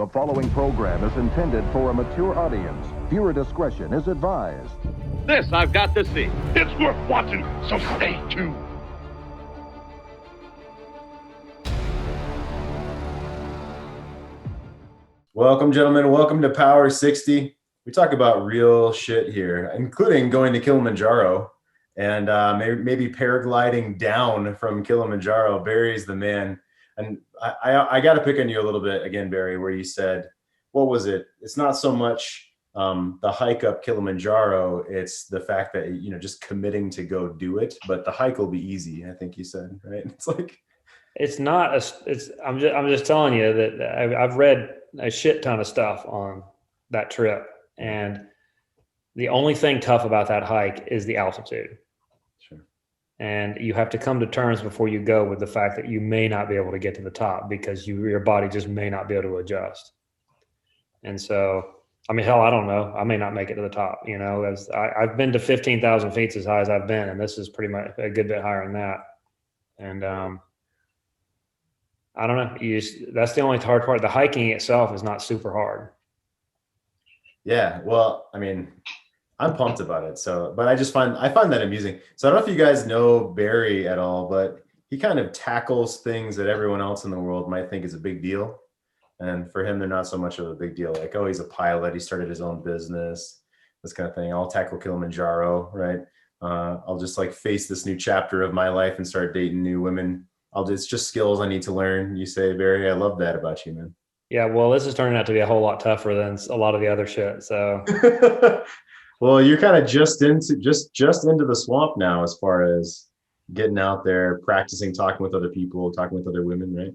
The following program is intended for a mature audience. Viewer discretion is advised. This I've got to see. It's worth watching, so stay tuned. Welcome, gentlemen. Welcome to Power 60. We talk about real shit here, including going to Kilimanjaro and maybe paragliding down from Kilimanjaro. Barry's the man. And I got to pick on you a little bit again, Barry, where you said, what was it? It's not so much the hike up Kilimanjaro. It's the fact that, you know, just committing to go do it, but the hike will be easy. I think you said, right? It's like, it's not I'm just telling you that I've read a shit ton of stuff on that trip. And the only thing tough about that hike is the altitude. sure. And you have to come to terms before you go with the fact that you may not be able to get to the top because your body just may not be able to adjust. And so, I mean, hell, I don't know. I may not make it to the top, you know, as I've been to 15,000 feet as high as I've been, and this is pretty much a good bit higher than that. And I don't know. That's the only hard part. The hiking itself is not super hard. Yeah. Well, I mean, I'm pumped about it. So, but I find that amusing. So I don't know if you guys know Barry at all, but he kind of tackles things that everyone else in the world might think is a big deal. And for him, they're not so much of a big deal. Like, oh, he's a pilot. He started his own business, this kind of thing. I'll tackle Kilimanjaro, right? I'll just like face this new chapter of my life and start dating new women. It's just skills I need to learn. You say, Barry, I love that about you, man. Yeah. Well, this is turning out to be a whole lot tougher than a lot of the other shit. So. Well, you're kind of just into the swamp now, as far as getting out there, practicing, talking with other people, talking with other women, right?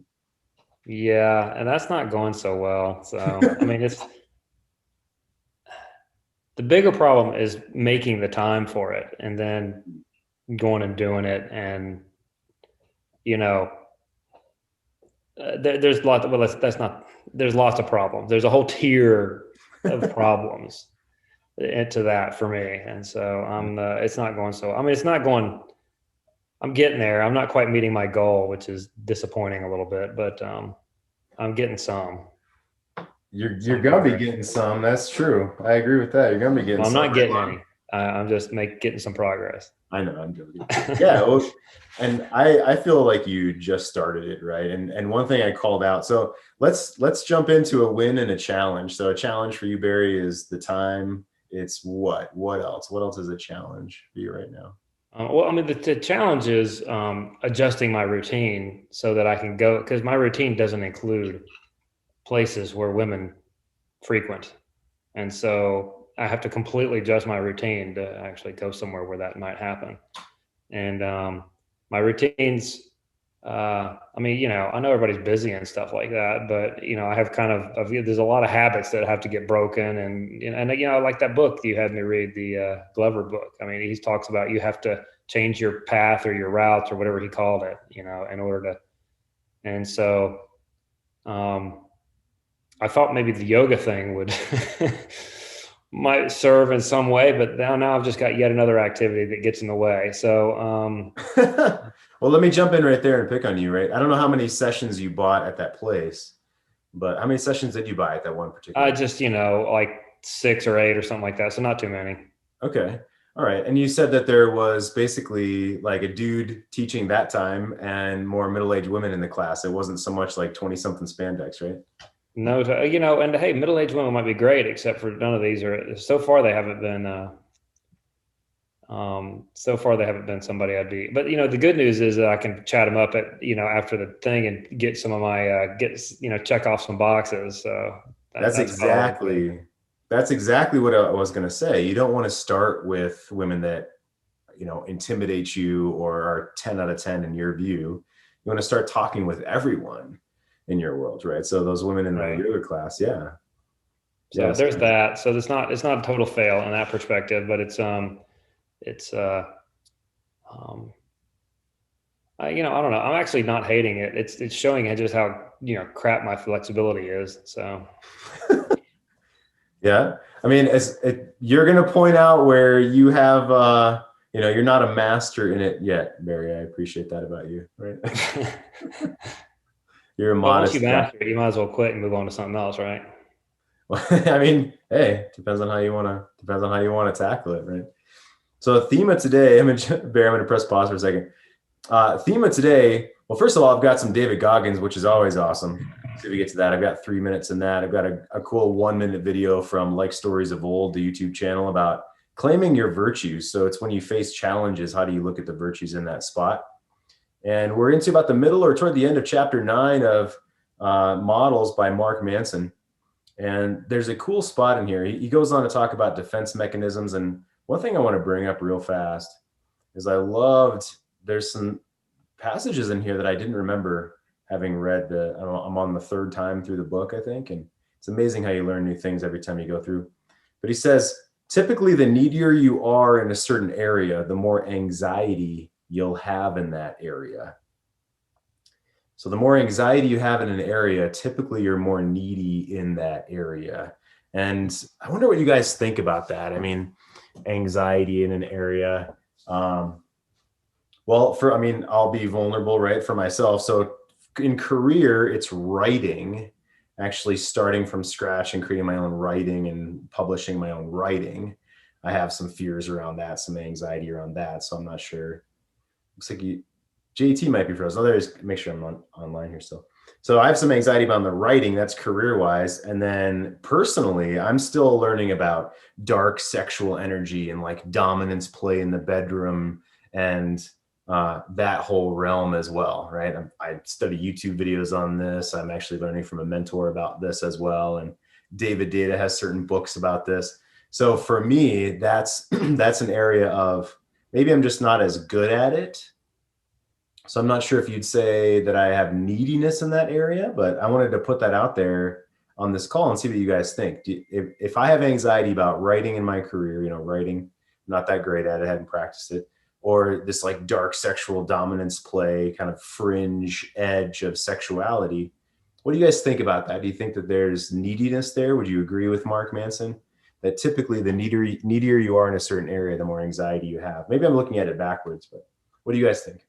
Yeah, and that's not going so well. So, I mean, the bigger problem is making the time for it and then going and doing it. And, you know, there's lots of problems. There's a whole tier of problems into that for me. And so it's not going so, I mean, I'm getting there. I'm not quite meeting my goal, which is disappointing a little bit, but I'm getting some. You're gonna be getting some. That's true. I agree with that. You're gonna be getting. Well, I'm not getting any. I'm just getting some progress. I know. I'm joking. Yeah. Well, and I feel like you just started it, right? And one thing I called out. So let's jump into a win and a challenge. So a challenge for you, Barry, is the time. It's what else? What else is a challenge for you right now? Well, I mean, the challenge is adjusting my routine so that I can go, because my routine doesn't include places where women frequent. And so I have to completely adjust my routine to actually go somewhere where that might happen. And my routines, I mean, you know, I know everybody's busy and stuff like that, but, you know, I have there's a lot of habits that have to get broken. And, you know, like that book you had me read, the Glover book. I mean, he talks about you have to change your path or your routes or whatever he called it, you know, in order to. And so I thought maybe the yoga thing would might serve in some way, but now I've just got yet another activity that gets in the way. So, well, let me jump in right there and pick on you, right? I don't know how many sessions you bought at that place, but how many sessions did you buy at that one particular? Just, you know, like 6 or 8 or something like that. So not too many. Okay. All right. And you said that there was basically like a dude teaching that time and more middle-aged women in the class. It wasn't so much like 20-something spandex, right? No, you know, and hey, middle-aged women might be great, except for none of these so far they haven't been somebody I'd be, but you know, the good news is that I can chat them up at, you know, after the thing and get some of my, check off some boxes. So that's exactly what I was going to say. You don't want to start with women that, you know, intimidate you or are 10 out of 10 in your view. You want to start talking with everyone in your world, right? So those women in the yoga class, yeah. So there's that. So it's not a total fail in that perspective, but it's you know, I don't know. I'm actually not hating it. It's showing just how, you know, crap my flexibility is. So. Yeah. I mean, you're going to point out where you have, you know, you're not a master in it yet, Barry. I appreciate that about you. Right. you're a Well, once modest you guy. master it, you might as well quit and move on to something else, right? Well, I mean, hey, depends on how you want to tackle it, right? So theme of today, Barry, I'm going to press pause for a second. Theme of today, well, first of all, I've got some David Goggins, which is always awesome. So if we get to that, I've got 3 minutes in that. I've got a cool 1 minute video from Like Stories of Old, the YouTube channel, about claiming your virtues. So it's when you face challenges, how do you look at the virtues in that spot? And we're into about the middle or toward the end of chapter 9 of Models by Mark Manson. And there's a cool spot in here. He goes on to talk about defense mechanisms. And one thing I want to bring up real fast is there's some passages in here that I didn't remember having read. I'm on the 3rd time through the book, I think. And it's amazing how you learn new things every time you go through. But he says, typically the needier you are in a certain area, the more anxiety you'll have in that area. So the more anxiety you have in an area, typically you're more needy in that area. And I wonder what you guys think about that. I mean, anxiety in an area. I'll be vulnerable, right, for myself. So in career, it's writing, actually starting from scratch and creating my own writing and publishing my own writing. I have some fears around that, some anxiety around that. So I'm not sure. Looks like JT might be frozen. Make sure I'm online here still. So I have some anxiety about the writing. That's career-wise. And then personally, I'm still learning about dark sexual energy and like dominance play in the bedroom and that whole realm as well, right? I study YouTube videos on this. I'm actually learning from a mentor about this as well. And David Data has certain books about this. So for me, that's an area of maybe I'm just not as good at it. So I'm not sure if you'd say that I have neediness in that area, but I wanted to put that out there on this call and see what you guys think. If I have anxiety about writing in my career, writing, not that great at it, hadn't practiced it, or this like dark sexual dominance play, kind of fringe edge of sexuality, what do you guys think about that? Do you think that there's neediness there? Would you agree with Mark Manson that typically the needier you are in a certain area, the more anxiety you have? Maybe I'm looking at it backwards, but what do you guys think?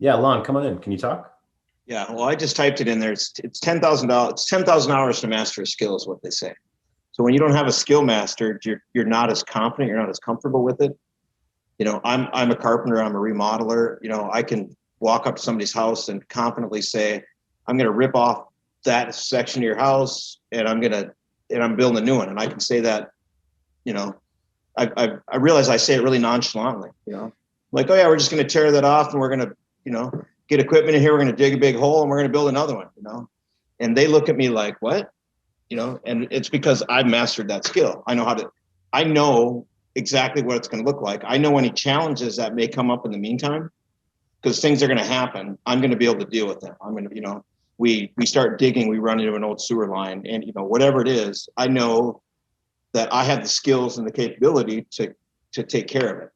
Yeah, Lon, come on in. Can you talk? Yeah, well, I just typed it in there. It's $10,000. It's 10,000 hours to master a skill is what they say. So when you don't have a skill mastered, you're not as confident. You're not as comfortable with it. I'm a carpenter. I'm a remodeler. I can walk up to somebody's house and confidently say, I'm going to rip off that section of your house and I'm building a new one. And I can say that, I realize I say it really nonchalantly, like, oh yeah, we're just going to tear that off and we're going to, get equipment in here. We're going to dig a big hole and we're going to build another one, and they look at me like, what, and it's because I've mastered that skill. I know exactly what it's going to look like. I know any challenges that may come up in the meantime, because things are going to happen. I'm going to be able to deal with them. I'm going to, we start digging, we run into an old sewer line and, whatever it is, I know that I have the skills and the capability to take care of it.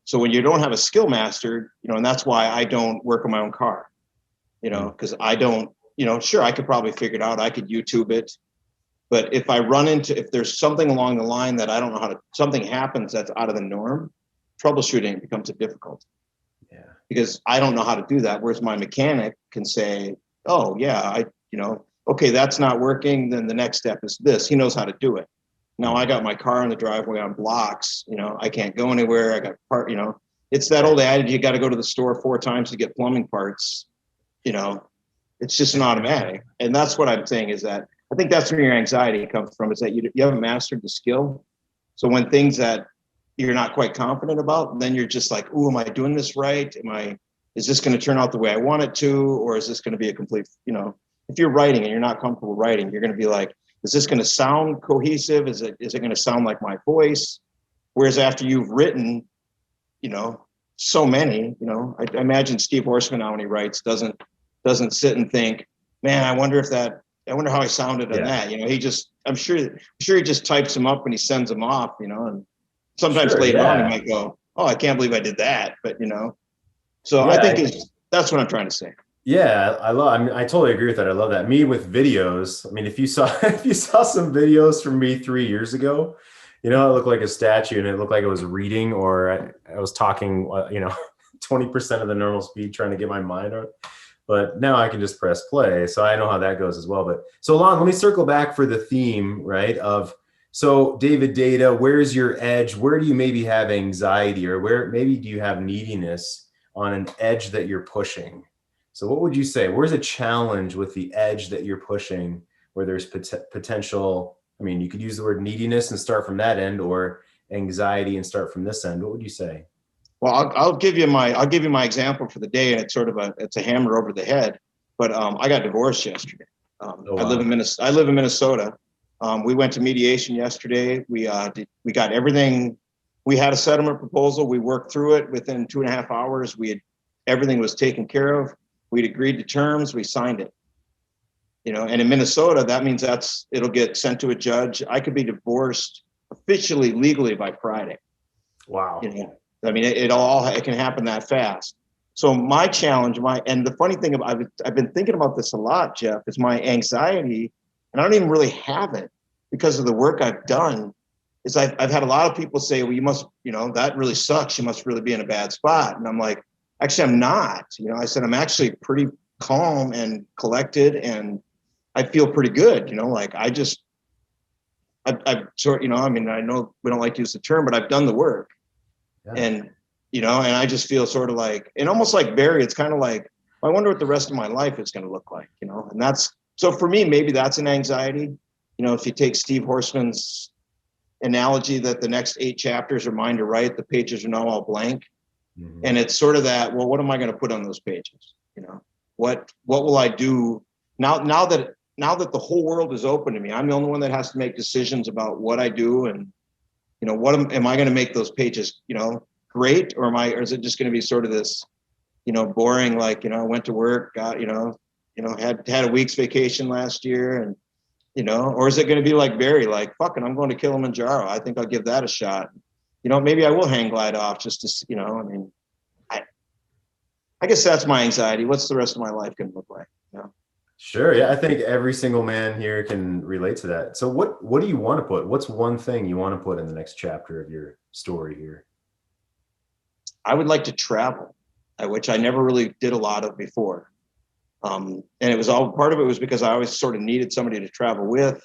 So when you don't have a skill mastered, and that's why I don't work on my own car, because I don't, sure, I could probably figure it out. I could YouTube it. But if there's something along the line that I don't know something happens that's out of the norm, troubleshooting becomes a difficult. Yeah. Because I don't know how to do that. Whereas my mechanic can say, oh yeah, okay, that's not working. Then the next step is this. He knows how to do it. Now I got my car in the driveway on blocks, I can't go anywhere. I got part, it's that old adage, you got to go to the store 4 times to get plumbing parts. It's just an automatic. And that's what I'm saying is that I think that's where your anxiety comes from, is that you haven't mastered the skill. So when things that you're not quite confident about, then you're just like, ooh, am I doing this right? Is this going to turn out the way I want it to? Or is this going to be a complete, if you're writing and you're not comfortable writing, you're going to be like, is this going to sound cohesive? Is it going to sound like my voice? Whereas after you've written, so many, I imagine Steve Horseman now when he writes doesn't sit and think, man, I wonder how I sounded on that. I'm sure he just types them up and he sends them off, and sometimes later on he might go, oh, I can't believe I did that. But, so I think that's what I'm trying to say. Yeah, I totally agree with that. I love that. Me with videos. I mean, if you saw some videos from me 3 years ago, I looked like a statue and it looked like I was reading or I was talking, 20% of the normal speed trying to get my mind on it. But now I can just press play. So I know how that goes as well. But so Lon, let me circle back for the theme, right? Of, so David Data, where's your edge? Where do you maybe have anxiety, or where maybe do you have neediness on an edge that you're pushing? So what would you say? Where's a challenge with the edge that you're pushing where there's potential? I mean, you could use the word neediness and start from that end, or anxiety and start from this end. What would you say? Well, I'll give you my example for the day, and it's a hammer over the head. But I got divorced yesterday. Oh, wow. I live in Minnesota. We went to mediation yesterday. We got everything. We had a settlement proposal. We worked through it within 2.5 hours. Everything was taken care of. We'd agreed to terms. We signed it. And in Minnesota, that means it'll get sent to a judge. I could be divorced officially, legally by Friday. Wow. I mean, it can happen that fast. So my challenge, and the funny thing about, I've been thinking about this a lot, Jeff, is my anxiety, and I don't even really have it because of the work I've done, is I've had a lot of people say, well, you must, that really sucks. You must really be in a bad spot. And I'm like, actually, I'm not. I said, I'm actually pretty calm and collected, and I feel pretty good. Like I've sort, I mean, I know we don't like to use the term, but I've done the work. Yeah. And, and I just feel sort of like, and almost like Barry, it's kind of like, I wonder what the rest of my life is going to look like, and that's, so for me, maybe that's an anxiety. If you take Steve Horstman's analogy that the next 8 chapters are mine to write, the pages are now all blank. Mm-hmm. And it's sort of that, well, what am I going to put on those pages? What will I do now that the whole world is open to me? I'm the only one that has to make decisions about what I do, and what am I going to make those pages, great, or is it just going to be sort of this, boring, like, I went to work, got, had a week's vacation last year, and, or is it going to be like Barry, like, fucking, I'm going to Kilimanjaro. I think I'll give that a shot. Maybe I will hang glide off just to, I mean, I guess that's my anxiety. What's the rest of my life going to look like? Sure. Yeah. I think every single man here can relate to that. So what do you want to put? What's one thing you want to put in the next chapter of your story here? I would like to travel, which I never really did a lot of before. And it was all, part of it was because I always sort of needed somebody to travel with,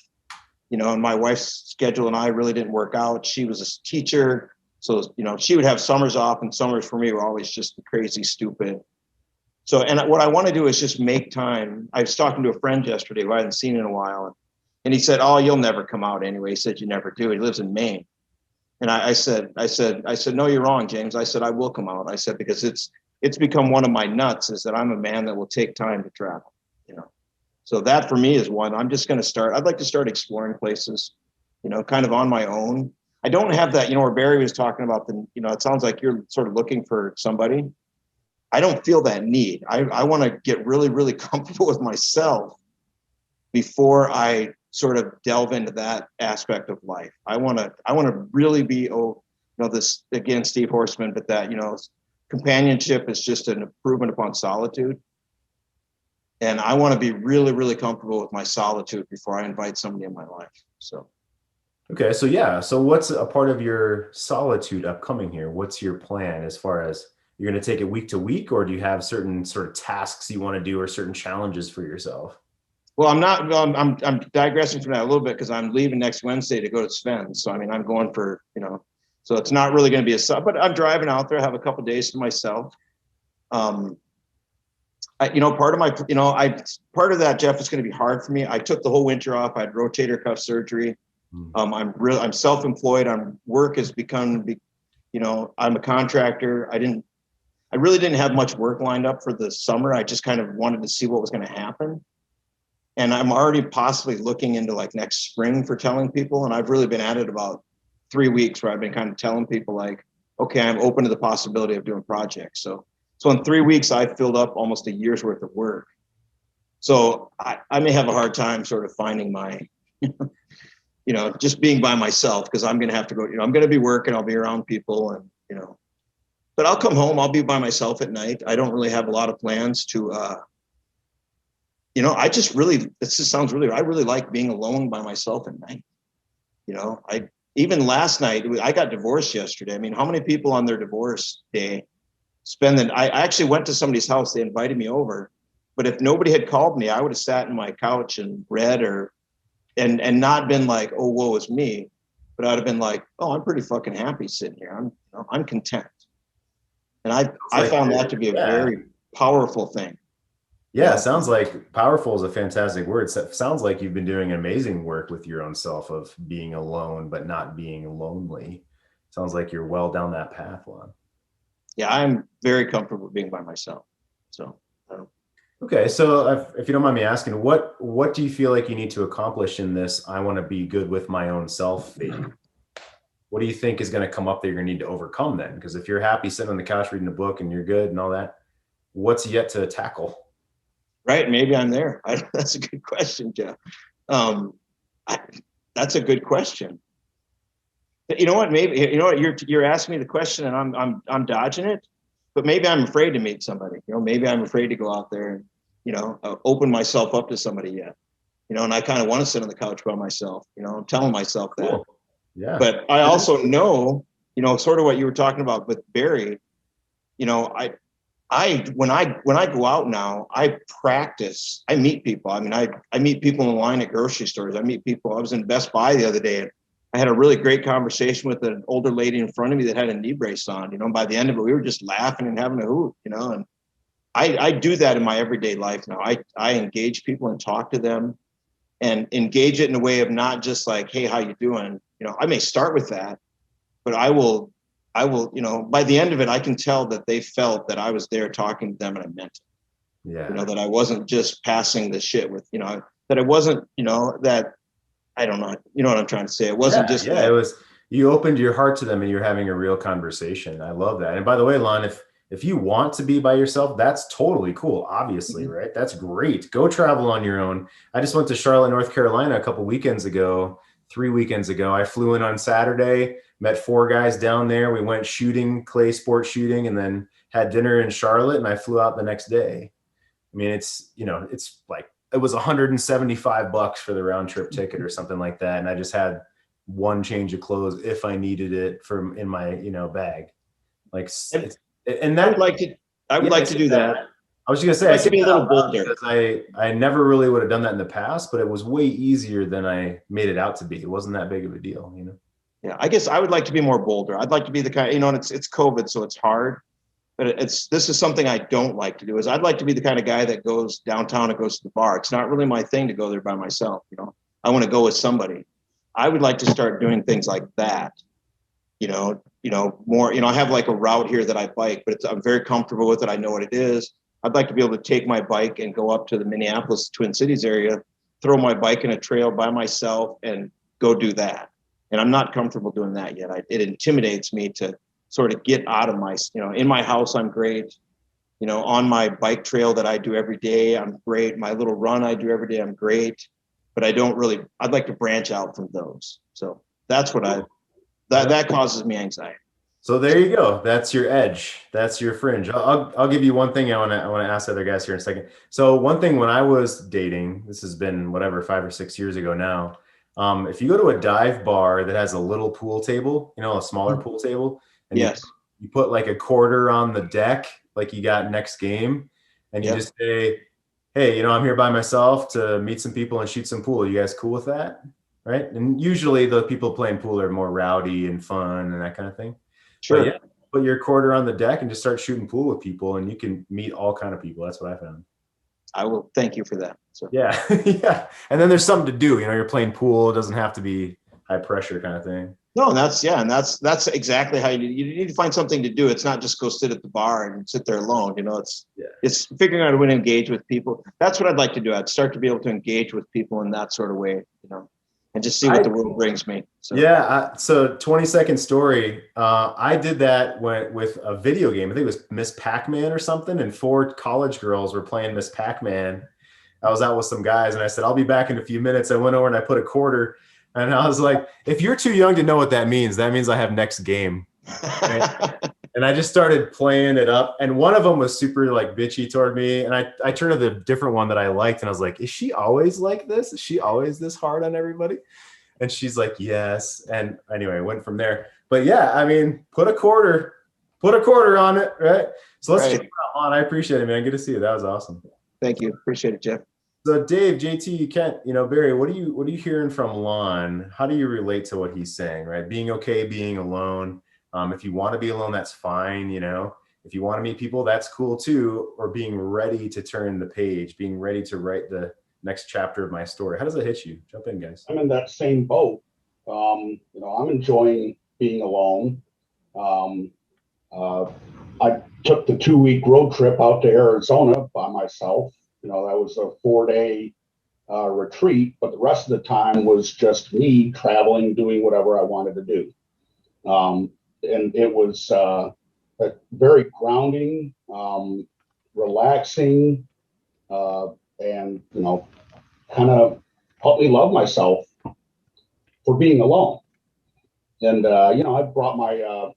and my wife's schedule and I really didn't work out. She was a teacher. So, she would have summers off, and summers for me were always just crazy, stupid. So, and what I want to do is just make time. I was talking to a friend yesterday who I hadn't seen in a while, and he said, "Oh, you'll never come out anyway." He said, "You never do." He lives in Maine. And I said, "No, you're wrong, James." I said, "I will come out." I said, because it's become one of my nuts, is that I'm a man that will take time to travel, So that for me is one. I'm just going to start. I'd like to start exploring places, kind of on my own. I don't have that, where Barry was talking about it sounds like you're sort of looking for somebody. I don't feel that need. I want to get really, really comfortable with myself before I sort of delve into that aspect of life. I want to really be, this again, Steve Horstman, but that, companionship is just an improvement upon solitude. And I want to be really, really comfortable with my solitude before I invite somebody in my life. So. Okay. So yeah. So what's a part of your solitude upcoming here? What's your plan as far as you're going to take it week to week, or do you have certain sort of tasks you want to do or certain challenges for yourself? Well, I'm digressing from that a little bit because I'm leaving next Wednesday to go to Sven. So, I mean, I'm going for, so it's not really going to be but I'm driving out there. I have a couple of days to myself. Part of my, part of that, Jeff, is going to be hard for me. I took the whole winter off. I had rotator cuff surgery. I'm self-employed. Work has become, I'm a contractor. I really didn't have much work lined up for the summer. I just kind of wanted to see what was going to happen. And I'm already possibly looking into like next spring for telling people. And I've really been at it about 3 weeks where I've been kind of telling people like, okay, I'm open to the possibility of doing projects. So in 3 weeks, I filled up almost a year's worth of work. So I may have a hard time sort of finding my, just being by myself, because I'm going to have to go, I'm going to be working, I'll be around people and, but I'll come home, I'll be by myself at night. I don't really have a lot of plans to, I just really, I really like being alone by myself at night. Even last night, I got divorced yesterday. I mean, how many people on their divorce day I actually went to somebody's house. They invited me over, but if nobody had called me, I would have sat in my couch and read and not been like, oh, woe is me. But I'd have been like, oh, I'm pretty fucking happy sitting here. I'm content. And I found that to be a very powerful thing. Yeah, sounds like powerful is a fantastic word. Sounds like you've been doing amazing work with your own self of being alone, but not being lonely. Sounds like you're well down that path, Lon. Yeah, I'm very comfortable being by myself. So, okay. So if you don't mind me asking, what do you feel like you need to accomplish in this I want to be good with my own self phase? What do you think is going to come up that you're going to need to overcome then? Because if you're happy sitting on the couch reading a book and you're good and all that, what's yet to tackle? Right. Maybe I'm there. That's a good question, Jeff. That's a good question. You know what? Maybe, you know what, you're asking me the question and I'm dodging it, but maybe I'm afraid to meet somebody. Maybe I'm afraid to go out there and, open myself up to somebody yet. And I kind of want to sit on the couch by myself. I'm telling myself that. Cool. Yeah. But I also know, sort of what you were talking about with Barry. When I go out now, I practice. I meet people. I mean, I meet people in line at grocery stores. I meet people. I was in Best Buy the other day, and I had a really great conversation with an older lady in front of me that had a knee brace on. And by the end of it, we were just laughing and having a hoot. And I do that in my everyday life now. I engage people and talk to them, and engage it in a way of not just like, hey, how you doing? I may start with that, but I will, by the end of it, I can tell that they felt that I was there talking to them and I meant it. Yeah. That I wasn't just passing the shit with, that it wasn't, that, I don't know, you know what I'm trying to say? It wasn't just. Yeah, it was, you opened your heart to them and you're having a real conversation. I love that. And by the way, Lon, if you want to be by yourself, that's totally cool. Obviously, right? That's great. Go travel on your own. I just went to Charlotte, North Carolina a couple weekends ago. 3 weekends ago. I flew in on Saturday, met 4 guys down there. We went shooting, clay sport shooting, and then had dinner in Charlotte, and I flew out the next day. I mean, it's like, it was $175 for the round trip ticket or something like that. And I just had one change of clothes if I needed it in my, bag. Like, and that I would like to do that. I was just gonna say, I could be a little bolder because I never really would have done that in the past, but it was way easier than I made it out to be. It wasn't that big of a deal, Yeah, I guess I would like to be more bolder. I'd like to be the kind, and it's COVID, so it's hard. But this is something I don't like to do. Is I'd like to be the kind of guy that goes downtown and goes to the bar. It's not really my thing to go there by myself. I want to go with somebody. I would like to start doing things like that. More. I have like a route here that I bike, but I'm very comfortable with it. I know what it is. I'd like to be able to take my bike and go up to the Minneapolis, Twin Cities area, throw my bike in a trail by myself and go do that. And I'm not comfortable doing that yet. It intimidates me to sort of get out of my, in my house, I'm great. On my bike trail that I do every day, I'm great. My little run I do every day, I'm great. But I'd like to branch out from those. So that's what that causes me anxiety. So there you go. That's your edge. That's your fringe. I'll give you one thing I want to ask other guys here in a second. So one thing when I was dating, this has been 5 or 6 years ago now. If you go to a dive bar that has a little pool table, a smaller pool table, and yes, you put like a quarter on the deck, like you got next game, and you just say, hey, I'm here by myself to meet some people and shoot some pool. You guys cool with that? Right? And usually the people playing pool are more rowdy and fun and that kind of thing. Sure. Yeah, put your quarter on the deck and just start shooting pool with people, and you can meet all kind of people. That's what I found. I will thank you for that. So. Yeah, yeah. And then there's something to do. You're playing pool. It doesn't have to be high pressure kind of thing. No, that's exactly how you need to find something to do. It's not just go sit at the bar and sit there alone. It's figuring out a way to engage with people. That's what I'd like to do. I'd start to be able to engage with people in that sort of way. And just see what the world brings me. So. Yeah. So 20-second story. I did that with a video game. I think it was Miss Pac-Man or something. And 4 college girls were playing Miss Pac-Man. I was out with some guys and I said, I'll be back in a few minutes. I went over and I put a quarter and I was like, if you're too young to know what that means I have next game. Right? And I just started playing it up. And one of them was super like bitchy toward me. And I turned to the different one that I liked. And I was like, is she always like this? Is she always this hard on everybody? And she's like, yes. And anyway, I went from there. But yeah, put a quarter on it, right? So let's Right. check it out, Lon. I appreciate it, man. Good to see you. That was awesome. Thank you. Appreciate it, Jeff. So Dave, JT, Kent, Barry, what are you hearing from Lon? How do you relate to what he's saying, right? Being okay, being alone. If you want to be alone, that's fine. If you want to meet people, that's cool too. Or being ready to turn the page, being ready to write the next chapter of my story. How does that hit you? Jump in, guys. I'm in that same boat. I'm enjoying being alone. I took the 2-week road trip out to Arizona by myself. That was a 4-day retreat, but the rest of the time was just me traveling, doing whatever I wanted to do. And it was very grounding, relaxing, and, kind of helped me love myself for being alone. And, I brought my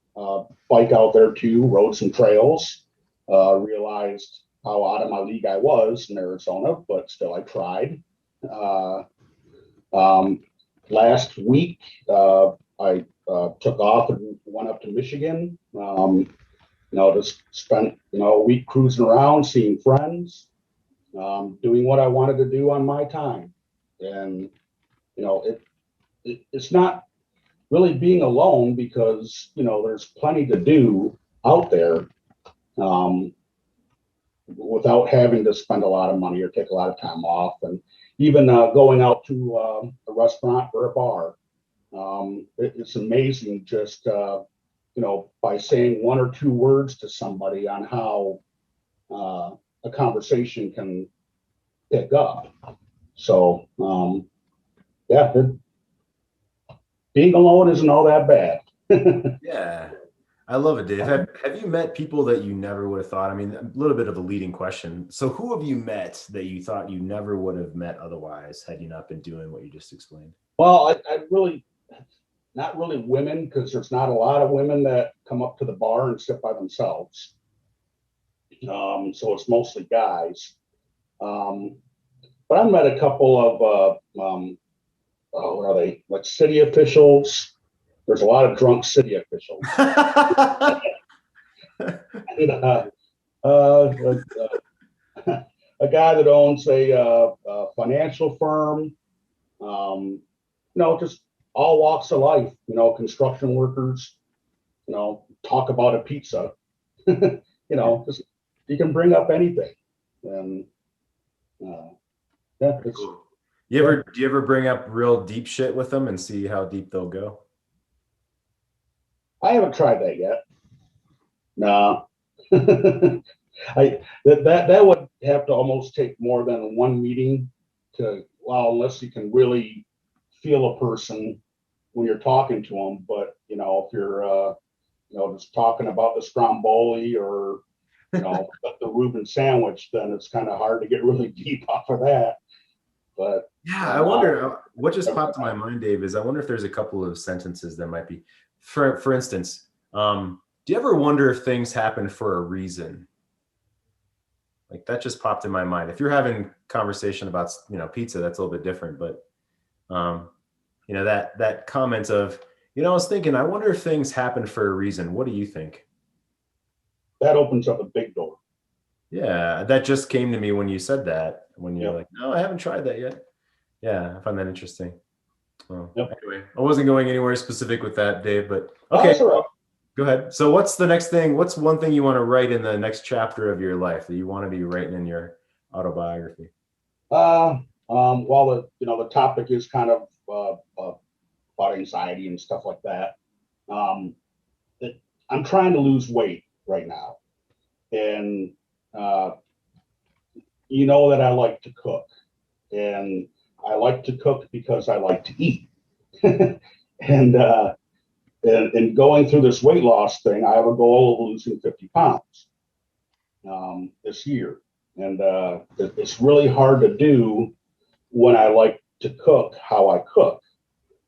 bike out there too, rode some trails, realized how out of my league I was in Arizona, but still I tried. Last week, I took off and went up to Michigan, just spent, a week cruising around, seeing friends, doing what I wanted to do on my time. And, it's not really being alone because, there's plenty to do out there. Without having to spend a lot of money or take a lot of time off, and even going out to a restaurant or a bar. It's amazing just, by saying 1 or 2 words to somebody on how a conversation can pick up. So, being alone isn't all that bad. Yeah. I love it, Dave. Have you met people that you never would have thought? I mean, a little bit of a leading question. So who have you met that you thought you never would have met otherwise had you not been doing what you just explained? Well, I really, not really women, because there's not a lot of women that come up to the bar and sit by themselves. So it's mostly guys. But I met a couple of, what are they, like city officials. There's a lot of drunk city officials. And, a guy that owns a financial firm, just all walks of life, construction workers, talk about a pizza, just you can bring up anything. And it's, Cool. Do you ever bring up real deep shit with them and see how deep they'll go? I haven't tried that yet. No. That would have to almost take more than one meeting unless you can really feel a person when you're talking to them. But, if you're, just talking about the Stromboli or, the Reuben sandwich, then it's kind of hard to get really deep off of that. But yeah, I wonder what just popped to my mind, Dave, is I wonder if there's a couple of sentences that might be, for instance, do you ever wonder if things happen for a reason? Like that just popped in my mind. If you're having conversation about, pizza, that's a little bit different, but, that comment of, I was thinking, I wonder if things happen for a reason. What do you think? That opens up a big door. Yeah, that just came to me when you said that, when you're Yep. like, no, I haven't tried that yet. Yeah, I find that interesting. Well, Yep. Anyway, I wasn't going anywhere specific with that, Dave, but okay, That's all right. go ahead. So what's the next thing? What's one thing you want to write in the next chapter of your life that you want to be writing in your autobiography? Well, the topic is kind of about anxiety and stuff like that. I'm trying to lose weight right now, and that I like to cook, and I like to cook because I like to eat. And going through this weight loss thing, I have a goal of losing 50 pounds this year. And it's really hard to do when I like to cook how I cook.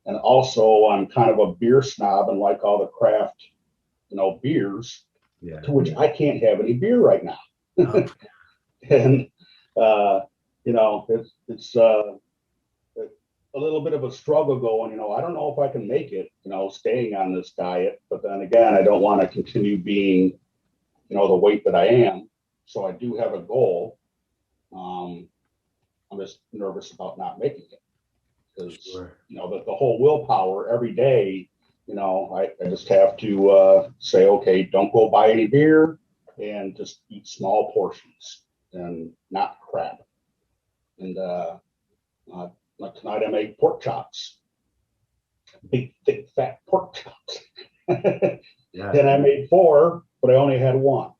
And also I'm kind of a beer snob and like all the craft, beers, to which I can't have any beer right now. Oh. And, it's a little bit of a struggle going, I don't know if I can make it, staying on this diet. But then again, I don't want to continue being, the weight that I am. So I do have a goal. I'm just nervous about not making it because, the whole willpower every day, I just have to say, okay, don't go buy any beer and just eat small portions and not crap. And like tonight I made pork chops, big, thick, fat pork chops. Yeah. Then I made 4, but I only had 1.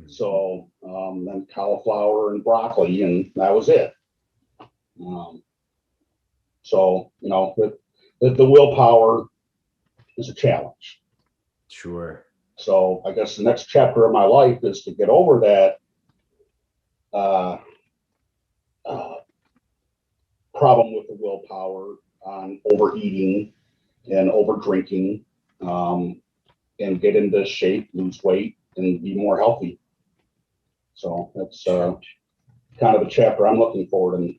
So then cauliflower and broccoli, and that was it. So the willpower is a challenge. Sure. So I guess the next chapter of my life is to get over that problem with the willpower on overeating and over drinking, and get into shape, lose weight, and be more healthy. So that's kind of the chapter I'm looking forward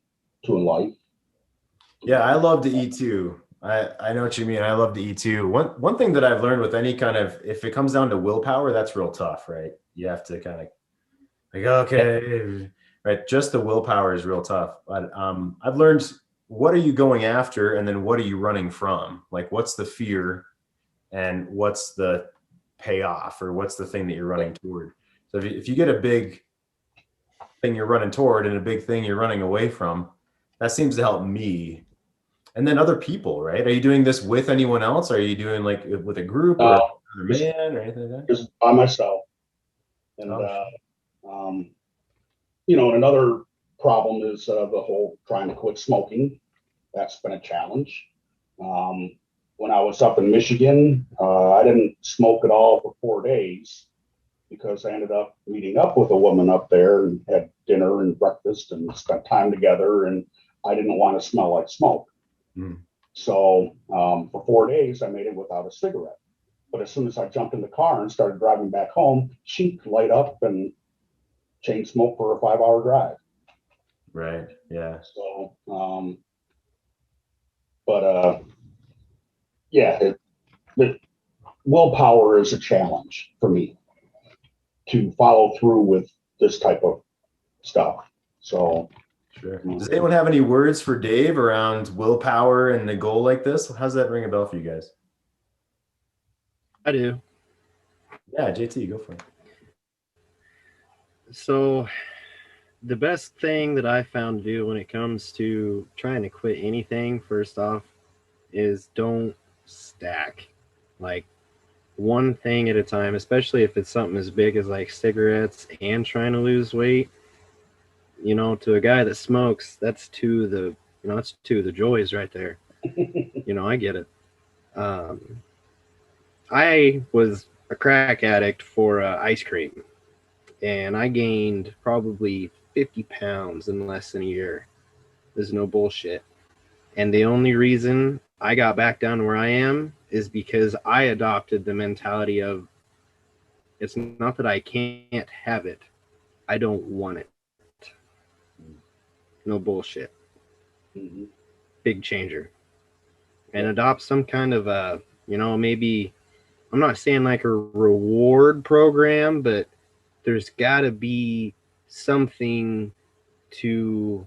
to in life. Yeah, I love to eat too. I know what you mean. I love to eat too. One thing that I've learned with any kind of, if it comes down to willpower, that's real tough, right? You have to kind of like, okay, right? Just the willpower is real tough. But I've learned, what are you going after, and then what are you running from? Like, what's the fear, and what's the payoff, or what's the thing that you're running toward? So if you get a big thing you're running toward and a big thing you're running away from, that seems to help me. And then other people, right? Are you doing this with anyone else? Are you doing like with a group or another man or anything like that? Just by myself. And, and another problem is the whole trying to quit smoking. That's been a challenge. When I was up in Michigan, I didn't smoke at all for 4 days because I ended up meeting up with a woman up there and had dinner and breakfast and spent time together, and I didn't want to smell like smoke. So for 4 days, I made it without a cigarette. But as soon as I jumped in the car and started driving back home, she'd light up and chain smoke for a 5-hour drive. Right. Yeah. So, the willpower is a challenge for me to follow through with this type of stuff. So, sure. Does anyone have any words for Dave around willpower and a goal like this? How's that ring a bell for you guys? I do. Yeah, JT, go for it. So the best thing that I found to do when it comes to trying to quit anything, first off, is don't stack. Like, one thing at a time, especially if it's something as big as like cigarettes and trying to lose weight. To a guy that smokes, that's two of the joys right there. I get it. I was a crack addict for ice cream, and I gained probably 50 pounds in less than a year. There's no bullshit. And the only reason I got back down to where I am is because I adopted the mentality of, it's not that I can't have it, I don't want it. No bullshit. Big changer. And adopt some kind of maybe, I'm not saying like a reward program, but there's got to be something to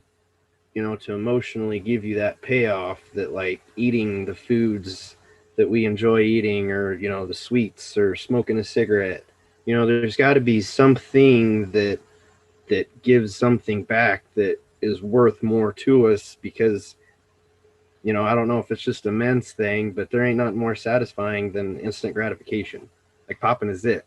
emotionally give you that payoff, that like eating the foods that we enjoy eating, or the sweets, or smoking a cigarette. There's got to be something that gives something back that is worth more to us, because I don't know if it's just a men's thing, but there ain't nothing more satisfying than instant gratification, like popping a zit,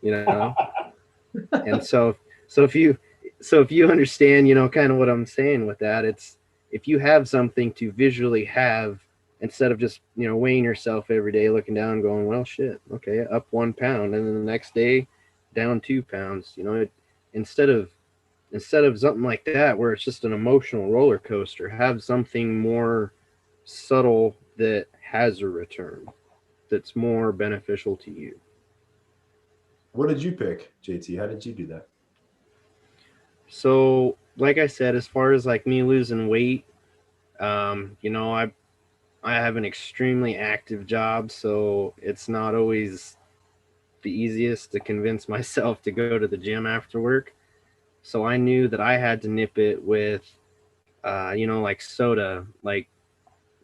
and so if you understand, kind of what I'm saying with that, it's, if you have something to visually have, instead of just, weighing yourself every day, looking down and going, well, shit, okay, up 1 pound, and then the next day down 2 pounds, instead of something like that, where it's just an emotional roller coaster, have something more subtle that has a return, that's more beneficial to you. What did you pick, JT? How did you do that? So, like I said, as far as like me losing weight, I have an extremely active job, so it's not always the easiest to convince myself to go to the gym after work. So I knew that I had to nip it with, like soda, like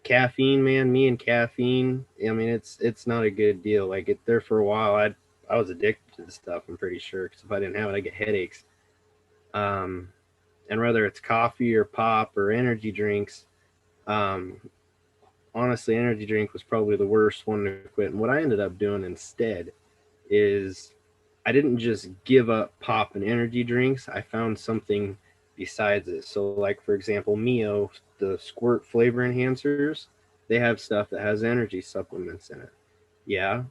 caffeine, man. Me and caffeine, I mean, it's not a good deal. Like there for a while, I was addicted to the stuff. I'm pretty sure, because if I didn't have it, I get headaches. And whether it's coffee or pop or energy drinks, honestly, energy drink was probably the worst one to quit. And what I ended up doing instead is I didn't just give up pop and energy drinks. I found something besides it. So like, for example, Mio, the squirt flavor enhancers, they have stuff that has energy supplements in it. Yeah,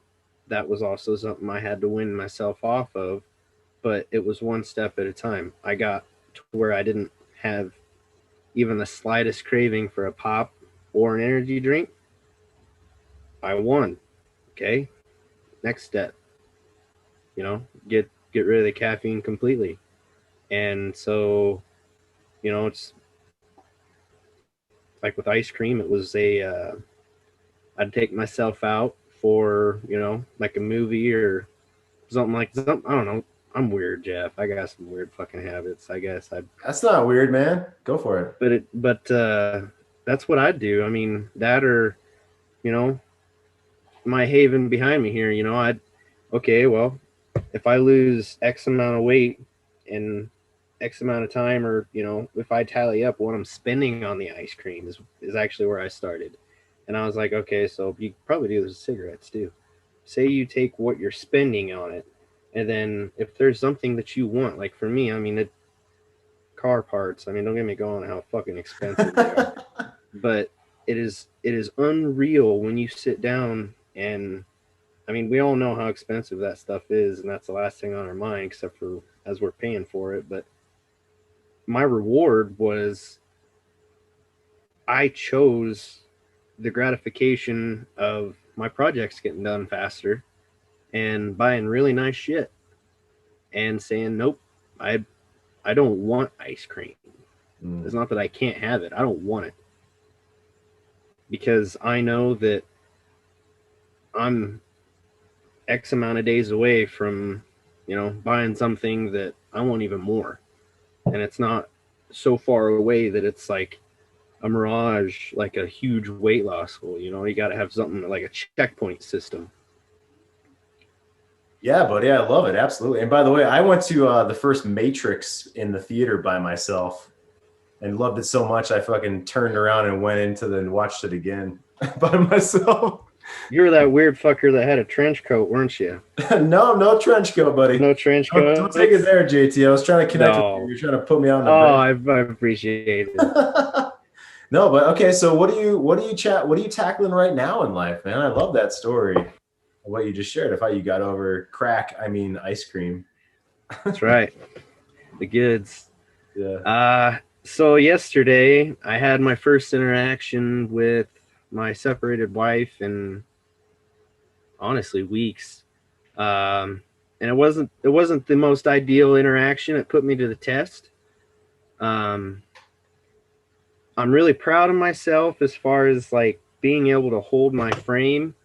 that was also something I had to win myself off of, but it was one step at a time. I got to where I didn't have even the slightest craving for a pop or an energy drink. I won. Okay, next step, get rid of the caffeine completely. And so, it's like with ice cream, it was I'd take myself out for, like a movie or something I don't know. I'm weird, Jeff. I got some weird fucking habits, I guess. That's not weird, man. Go for it. But that's what I'd do. I mean, that or, my haven behind me here, okay, well, if I lose X amount of weight in X amount of time, or, if I tally up what I'm spending on the ice cream is actually where I started. And I was like, okay, so you probably do this with cigarettes too. Say you take what you're spending on it, and then if there's something that you want, like for me, I mean, car parts, I mean, don't get me going on how fucking expensive they are. But it is unreal when you sit down and, I mean, we all know how expensive that stuff is, and that's the last thing on our mind, except for as we're paying for it. But my reward was I chose the gratification of my projects getting done faster and buying really nice shit and saying, nope, I don't want ice cream. It's not that I can't have it. I don't want it. Because I know that I'm X amount of days away from, buying something that I want even more. And it's not so far away that it's like a mirage, like a huge weight loss goal. You got to have something like a checkpoint system. Yeah, buddy, I love it. Absolutely. And by the way, I went to the first Matrix in the theater by myself and loved it so much I fucking turned around and went into and watched it again by myself. You were that weird fucker that had a trench coat, weren't you? No trench coat, buddy. No trench coat. Don't take it there, JT. I was trying to connect with you. You're trying to put me on the I appreciate it. No, but okay, so what are you tackling right now in life, man? I love that story. What you just shared of how you got over crack, I mean ice cream. That's right. The goods. Yeah. So yesterday I had my first interaction with my separated wife in honestly weeks. And it wasn't the most ideal interaction. It put me to the test. I'm really proud of myself as far as like being able to hold my frame,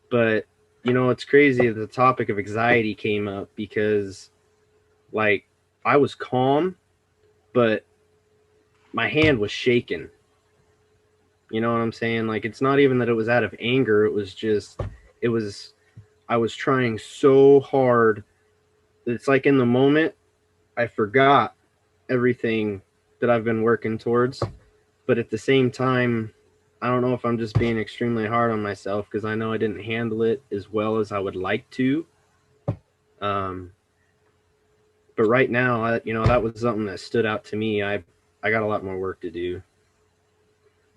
but it's crazy that the topic of anxiety came up because like I was calm, but my hand was shaking. You know what I'm saying? Like, it's not even that it was out of anger. It was just, I was trying so hard. It's like in the moment, I forgot everything that I've been working towards. But at the same time, I don't know if I'm just being extremely hard on myself because I know I didn't handle it as well as I would like to. But right now, that was something that stood out to me. I got a lot more work to do.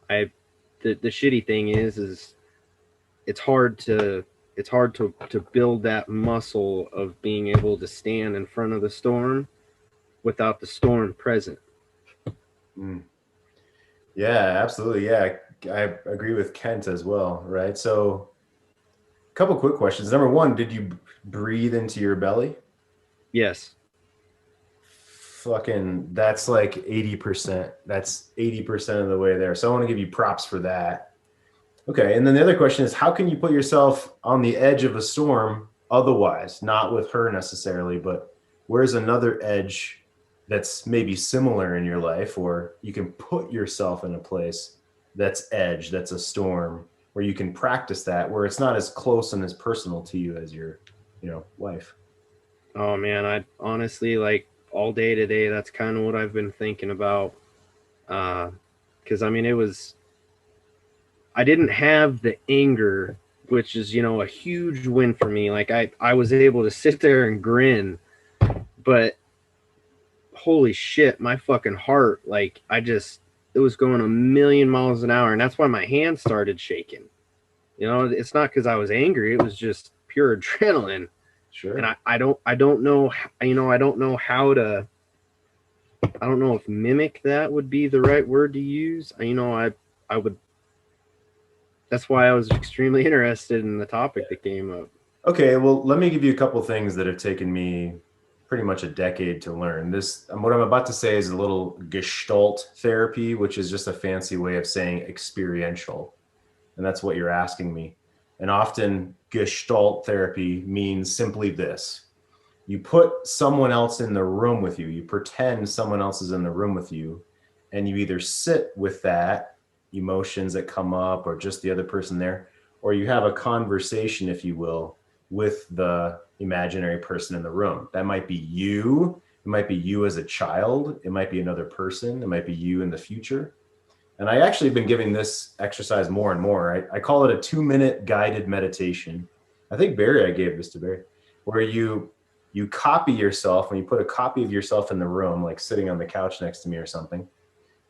The shitty thing is it's hard to build that muscle of being able to stand in front of the storm without the storm present. Yeah, absolutely. Yeah, I agree with Kent as well. Right. So a couple quick questions. Number one, did you breathe into your belly? Yes. Fucking, that's like 80%. That's 80% of the way there. So I want to give you props for that. Okay. And then the other question is, how can you put yourself on the edge of a storm otherwise, not with her necessarily, but where's another edge that's maybe similar in your life, or you can put yourself in a place that's edge, that's a storm, where you can practice that, where it's not as close and as personal to you as your, wife. Oh man, I honestly, like, all day today, that's kind of what I've been thinking about. Because I mean, I didn't have the anger, which is, a huge win for me. Like I was able to sit there and grin, but holy shit, my fucking heart, like it was going a million miles an hour. And that's why my hand started shaking. It's not because I was angry. It was just pure adrenaline. Sure. And I don't know, I don't know how to, I don't know if mimic that would be the right word to use. I would, that's why I was extremely interested in the topic that came up. Okay, well, let me give you a couple things that have taken me pretty much a decade to learn. What I'm about to say is a little Gestalt therapy, which is just a fancy way of saying experiential. And that's what you're asking me. And often Gestalt therapy means simply this. You put someone else in the room with you. You pretend someone else is in the room with you, and you either sit with that emotions that come up or just the other person there, or you have a conversation, if you will, with the imaginary person in the room. That might be you. It might be you as a child. It might be another person. It might be you in the future. And I actually have been giving this exercise more and more. I call it a 2-minute guided meditation. I think I gave this to Barry, where you copy yourself, when you put a copy of yourself in the room, like sitting on the couch next to me or something,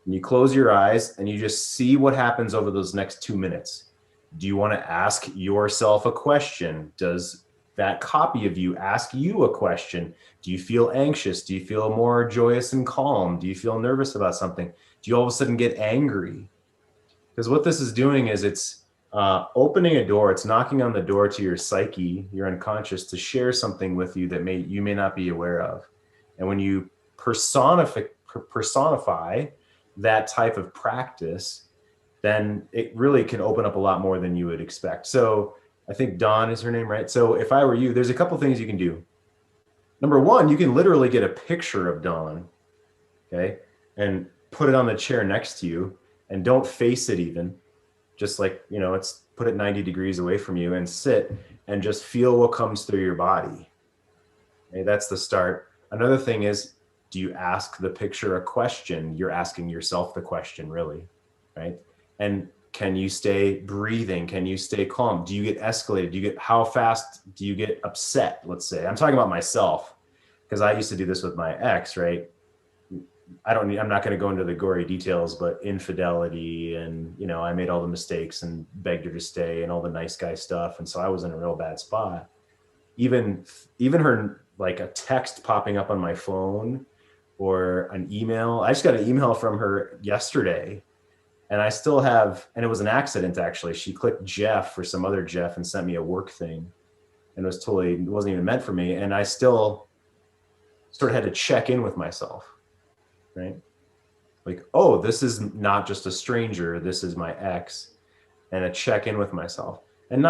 and you close your eyes and you just see what happens over those next 2 minutes. Do you want to ask yourself a question? Does that copy of you ask you a question? Do you feel anxious? Do you feel more joyous and calm? Do you feel nervous about something? Do you all of a sudden get angry? Because what this is doing is it's opening a door. It's knocking on the door to your psyche, your unconscious, to share something with you that you may not be aware of. And when you personify that type of practice, then it really can open up a lot more than you would expect. So I think Dawn is her name, right? So if I were you, there's a couple things you can do. Number one, you can literally get a picture of Dawn, okay, and put it on the chair next to you, and don't face it even. Just like, it's put it 90 degrees away from you and sit and just feel what comes through your body. Okay, that's the start. Another thing is, do you ask the picture a question? You're asking yourself the question, really, right? And can you stay breathing? Can you stay calm? Do you get escalated? How fast do you get upset? Let's say, I'm talking about myself, because I used to do this with my ex, right? I'm not going to go into the gory details, but infidelity, and, I made all the mistakes and begged her to stay and all the nice guy stuff. And so I was in a real bad spot. Even her, like a text popping up on my phone or an email. I just got an email from her yesterday, and I still have, and it was an accident actually. She clicked Jeff for some other Jeff and sent me a work thing, and it wasn't even meant for me. And I still sort of had to check in with myself, right? Like, oh, this is not just a stranger. This is my ex, and a check in with myself. And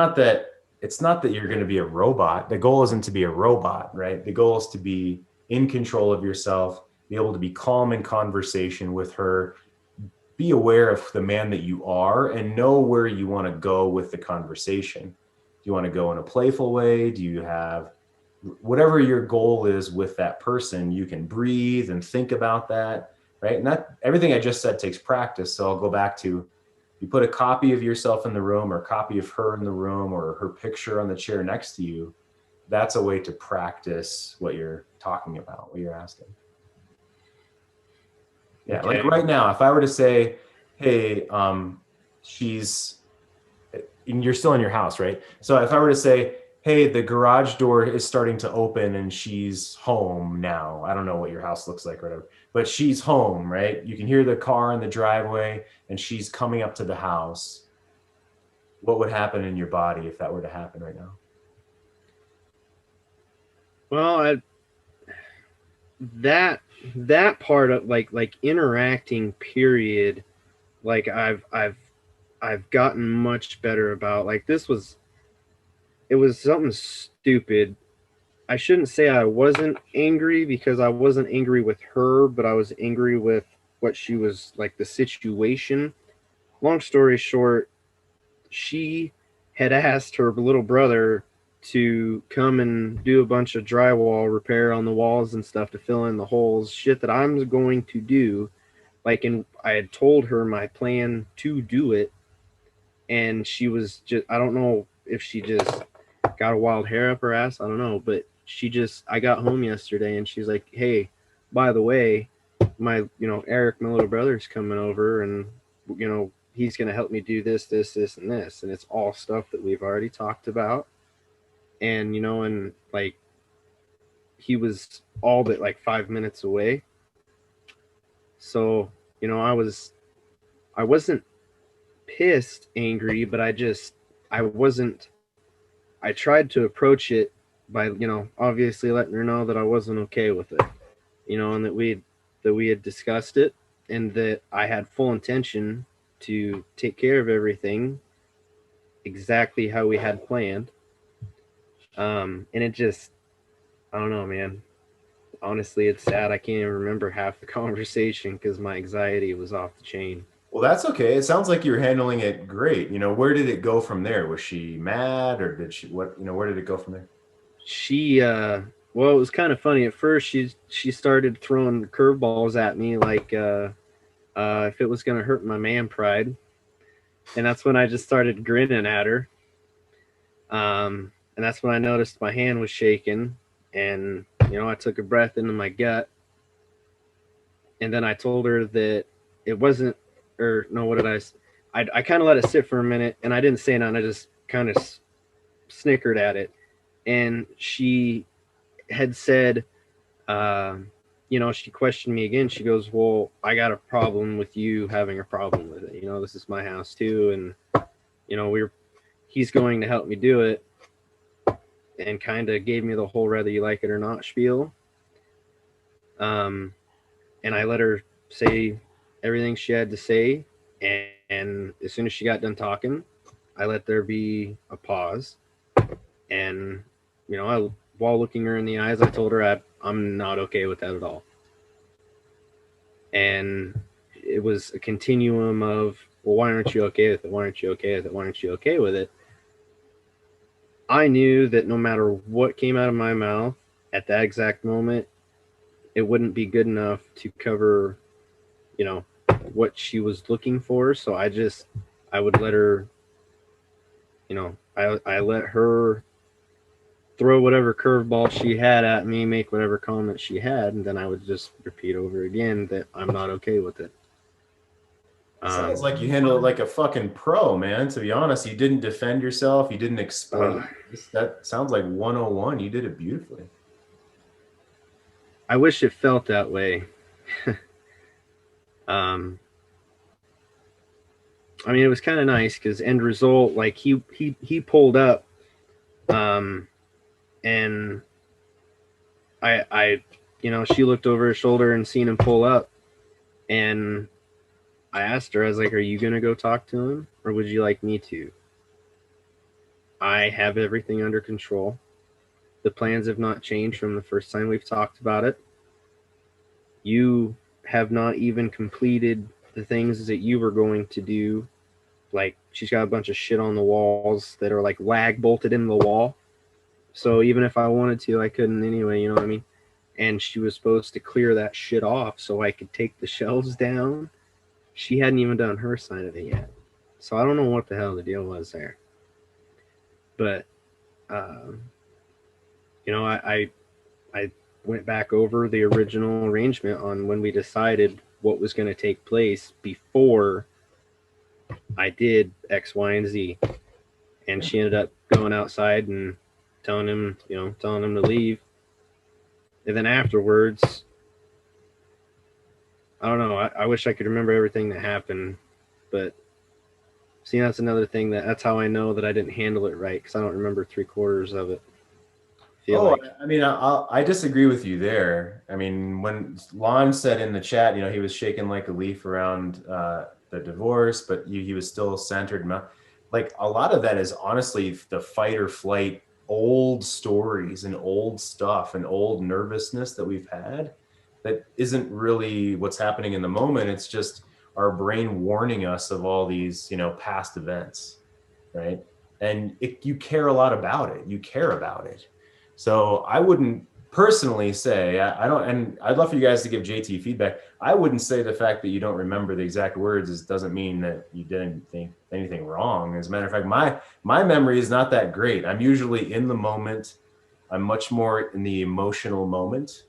it's not that you're going to be a robot. The goal isn't to be a robot, right? The goal is to be in control of yourself, be able to be calm in conversation with her, be aware of the man that you are, and know where you want to go with the conversation. Do you want to go in a playful way? Do you have whatever your goal is with that person? You can breathe and think about that, right? And that everything I just said takes practice. So I'll go back to, you put a copy of yourself in the room, or a copy of her in the room, or her picture on the chair next to you. That's a way to practice what you're talking about, what you're asking. Yeah, okay. Like right now, if I were to say, hey, you're still in your house, right? So if I were to say, hey, the garage door is starting to open and she's home now. I don't know what your house looks like or whatever, but she's home, right? You can hear the car in the driveway and she's coming up to the house. What would happen in your body if that were to happen right now? Well, that part of like interacting period, like I've gotten much better about. Like, it was something stupid. I shouldn't say I wasn't angry because I wasn't angry with her, but I was angry with what she was like, the situation. Long story short, she had asked her little brother to come and do a bunch of drywall repair on the walls and stuff to fill in the holes, shit that I'm going to do. Like, and I had told her my plan to do it, and she was just, I don't know if she just got a wild hair up her ass, I don't know, but I got home yesterday and she's like, hey, by the way, Eric, my little brother's coming over, and he's going to help me do this, this, this, and this. And it's all stuff that we've already talked about. And, and like, he was all but like 5 minutes away. So, I wasn't pissed, angry, but I tried to approach it by, obviously letting her know that I wasn't okay with it, and that we had discussed it, and that I had full intention to take care of everything exactly how we had planned. And it just, I don't know, man. Honestly, it's sad. I can't even remember half the conversation because my anxiety was off the chain. Well, that's okay. It sounds like you're handling it great. Where did it go from there? Was she mad, or did she, where did it go from there? She, well, it was kind of funny. At first, she started throwing curveballs at me like, if it was going to hurt my man pride. And that's when I just started grinning at her. And that's when I noticed my hand was shaking, and, I took a breath into my gut. And then I told her that it wasn't, or no, what did I kind of let it sit for a minute, and I didn't say nothing. I just kind of snickered at it. And she had said, she questioned me again. She goes, well, I got a problem with you having a problem with it. This is my house too. And, he's going to help me do it, and kind of gave me the whole whether you like it or not spiel. And I let her say everything she had to say. And as soon as she got done talking, I let there be a pause. And, while looking her in the eyes, I told her I'm not okay with that at all. And it was a continuum of, well, why aren't you okay with it? Why aren't you okay with it? Why aren't you okay with it? I knew that no matter what came out of my mouth at that exact moment, it wouldn't be good enough to cover, what she was looking for. So I would let her, I let her throw whatever curveball she had at me, make whatever comment she had, and then I would just repeat over again that I'm not okay with it. Sounds like you handled it like a fucking pro, man. To be honest, you didn't defend yourself. You didn't explain. That sounds like 101. You did it beautifully. I wish it felt that way. It was kind of nice because end result, like he pulled up, and I she looked over her shoulder and seen him pull up, and I asked her, I was like, are you going to go talk to him, or would you like me to? I have everything under control. The plans have not changed from the first time we've talked about it. You have not even completed the things that you were going to do. Like, she's got a bunch of shit on the walls that are like lag bolted in the wall. So even if I wanted to, I couldn't anyway, you know what I mean? And she was supposed to clear that shit off so I could take the shelves down. She hadn't even done her side of it yet. So I don't know what the hell the deal was there. But, I went back over the original arrangement on when we decided what was going to take place before I did X, Y, and Z. And she ended up going outside and telling him to leave. And then afterwards, I don't know. I wish I could remember everything that happened, but see, that's another thing that's how I know that I didn't handle it right, because I don't remember 3/4 of it. I disagree with you there. I mean, when Lon said in the chat, he was shaking like a leaf around the divorce, but he was still centered. like a lot of that is honestly the fight or flight, old stories and old stuff and old nervousness that we've had that isn't really what's happening in the moment. It's just our brain warning us of all these, you know, past events, right? And you care a lot about it. You care about it. So I wouldn't personally say, I don't, and I'd love for you guys to give JT feedback. I wouldn't say the fact that you don't remember the exact words doesn't mean that you didn't think anything wrong. As a matter of fact, my memory is not that great. I'm usually in the moment. I'm much more in the emotional moment.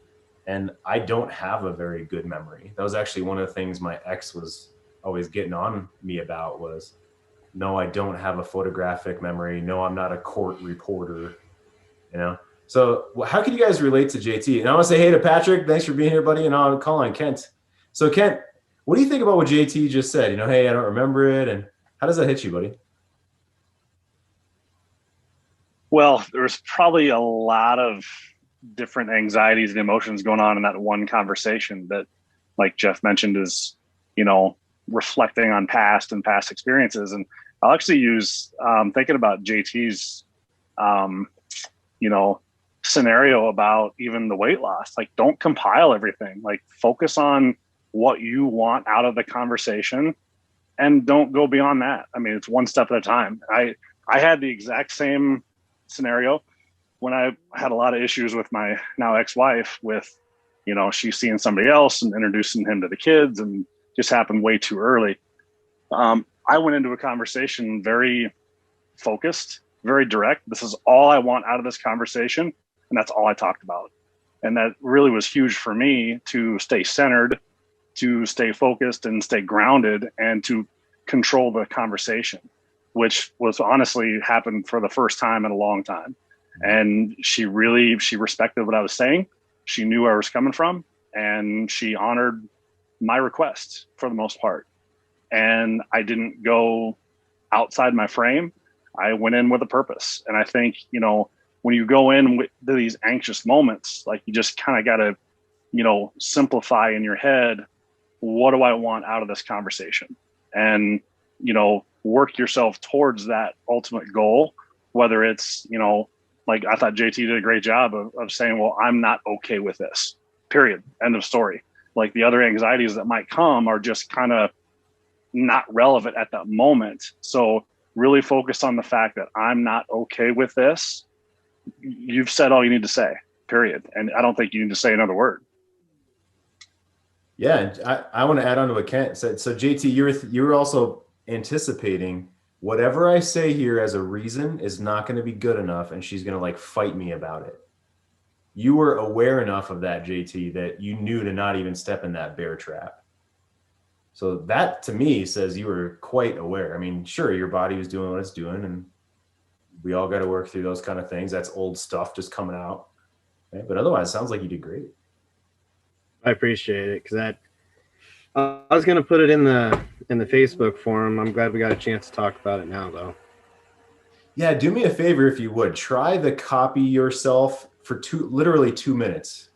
And I don't have a very good memory. That was actually one of the things my ex was always getting on me about was, no, I don't have a photographic memory. No, I'm not a court reporter, you know? So how can you guys relate to JT? And I want to say hey to Patrick. Thanks for being here, buddy. And I'll call on Kent. So Kent, what do you think about what JT just said? You know, hey, I don't remember it. And how does that hit you, buddy? Well, there's probably a lot of different anxieties and emotions going on in that one conversation that, like Jeff mentioned, is, you know, reflecting on past experiences. And I'll actually use thinking about JT's, you know, scenario about even the weight loss. Like, don't compile everything. Like, focus on what you want out of the conversation and don't go beyond that. I mean, it's one step at a time. I had the exact same scenario when I had a lot of issues with my now ex-wife with, you know, she's seeing somebody else and introducing him to the kids, and just happened way too early. I went into a conversation very focused, very direct. This is all I want out of this conversation. And that's all I talked about. And that really was huge for me to stay centered, to stay focused and stay grounded, and to control the conversation, which was honestly happened for the first time in a long time. And she respected what I was saying. She knew where I was coming from, and she honored my requests for the most part. And I didn't go outside my frame. I went in with a purpose. And I think, you know, when you go in with these anxious moments, like, you just kind of got to, you know, simplify in your head, what do I want out of this conversation? And, you know, work yourself towards that ultimate goal, whether it's, you know, like I thought JT did a great job of saying, well, I'm not okay with this, period, end of story. Like, the other anxieties that might come are just kind of not relevant at that moment. So really focus on the fact that I'm not okay with this. You've said all you need to say, period. And I don't think you need to say another word. Yeah, I want to add on to what Kent said. So JT, you're also anticipating whatever I say here as a reason is not going to be good enough, and she's going to like fight me about it. You were aware enough of that, JT, that you knew to not even step in that bear trap. So that to me says you were quite aware. I mean, sure, your body was doing what it's doing, and we all got to work through those kind of things. That's old stuff just coming out. Right? But otherwise, it sounds like you did great. I appreciate it, because I was going to put it in the Facebook forum. I'm glad we got a chance to talk about it now, though. Yeah, do me a favor if you would. Try the copy yourself for literally 2 minutes.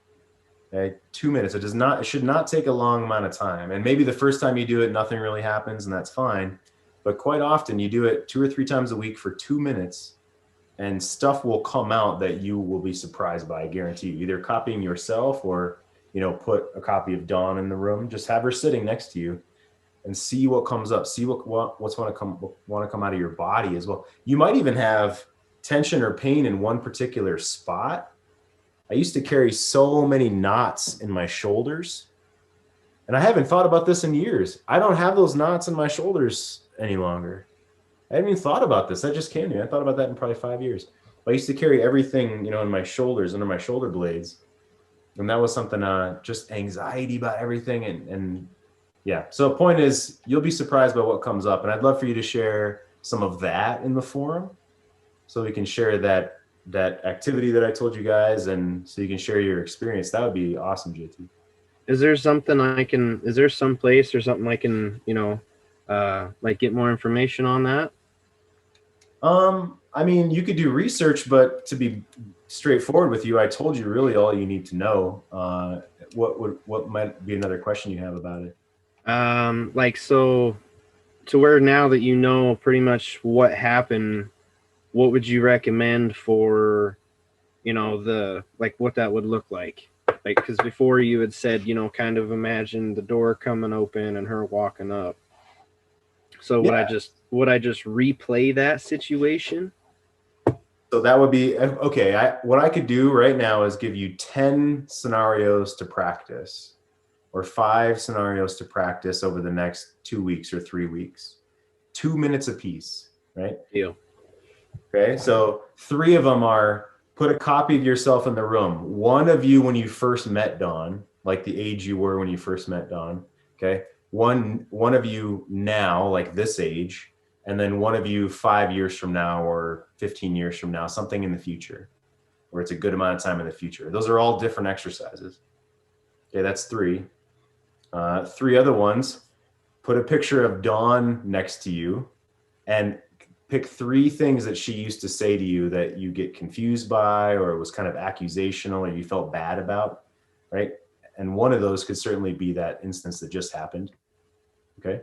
Okay? 2 minutes. It should not take a long amount of time. And maybe the first time you do it, nothing really happens, and that's fine. But quite often you do it 2 or 3 times a week for 2 minutes, and stuff will come out that you will be surprised by, I guarantee you. Either copying yourself or, you know, put a copy of Dawn in the room. Just have her sitting next to you and see what comes up. See what's want to come out of your body as well. You might even have tension or pain in one particular spot. I used to carry so many knots in my shoulders, and I haven't thought about this in years. I don't have those knots in my shoulders any longer. I haven't even thought about this. That just came to me. I thought about that in probably 5 years. I used to carry everything, you know, in my shoulders, under my shoulder blades. And that was something, just anxiety about everything. And yeah, so the point is, you'll be surprised by what comes up. And I'd love for you to share some of that in the forum, so we can share that activity that I told you guys, and so you can share your experience. That would be awesome, JT. Is there something is there some place or something I can, you know, like get more information on that? I mean, you could do research, but to be straightforward with you, I told you really all you need to know. What might be another question you have about it? Like, so to where now that you know pretty much what happened, what would you recommend for, the, like, what that would look like? Like, because before you had said, kind of imagine the door coming open and her walking up. So would I just replay that situation? So that would be okay. What I could do right now is give you 10 scenarios to practice, or 5 scenarios to practice over the next 2 weeks or 3 weeks, 2 minutes apiece, right? Deal. Okay, so 3 of them are put a copy of yourself in the room. One of you when you first met Dawn, like the age you were when you first met Dawn. Okay, one of you now, like this age, and then one of you 5 years from now or 15 years from now, something in the future, where it's a good amount of time in the future. Those are all different exercises. Okay, that's 3. 3 other ones, put a picture of Dawn next to you and pick 3 things that she used to say to you that you get confused by, or it was kind of accusational, or you felt bad about, right? And one of those could certainly be that instance that just happened, okay?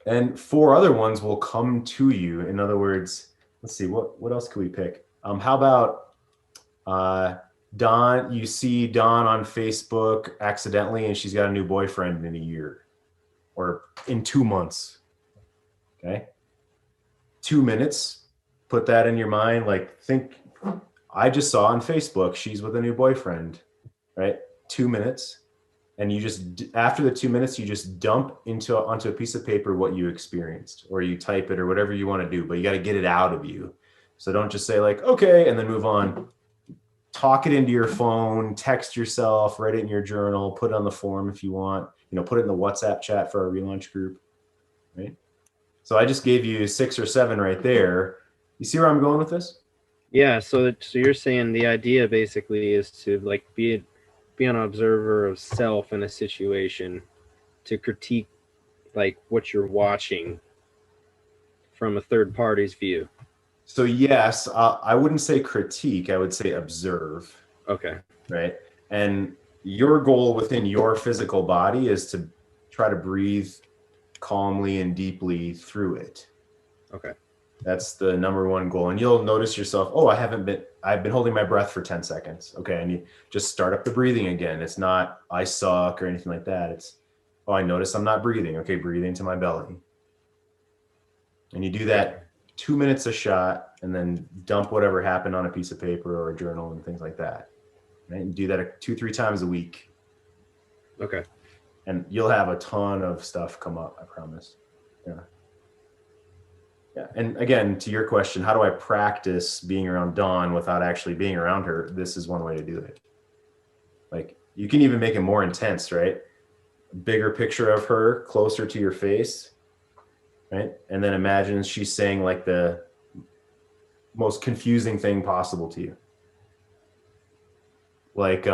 And 4 other ones will come to you. In other words, let's see, what else could we pick? How about Dawn, you see Dawn on Facebook accidentally and she's got a new boyfriend in a year or in 2 months, okay? 2 minutes, put that in your mind. Like, think, I just saw on Facebook, she's with a new boyfriend, right? 2 minutes. And you just, after the 2 minutes, you just dump onto a piece of paper what you experienced, or you type it or whatever you want to do, but you got to get it out of you. So don't just say like, okay, and then move on. Talk it into your phone, text yourself, write it in your journal, put it on the form if you want, put it in the WhatsApp chat for our relaunch group, right? So I just gave you 6 or 7 right there. You see where I'm going with this? Yeah. So you're saying the idea basically is to like be an observer of self in a situation, to critique like what you're watching from a third party's view. So yes, I wouldn't say critique. I would say observe. Okay. Right. And your goal within your physical body is to try to breathe calmly and deeply through it. Okay. That's the number one goal. And you'll notice yourself, oh, I've been holding my breath for 10 seconds. Okay. And you just start up the breathing again. It's not, I suck or anything like that. It's, oh, I notice I'm not breathing. Okay. Breathe into my belly. And you do that 2 minutes a shot, and then dump whatever happened on a piece of paper or a journal and things like that. Right. And do that 2-3 times a week. Okay. And you'll have a ton of stuff come up. I promise. Yeah. Yeah. And again, to your question, how do I practice being around Dawn without actually being around her? This is one way to do it. Like, you can even make it more intense, right? A bigger picture of her closer to your face, right? And then imagine she's saying like the most confusing thing possible to you. Like,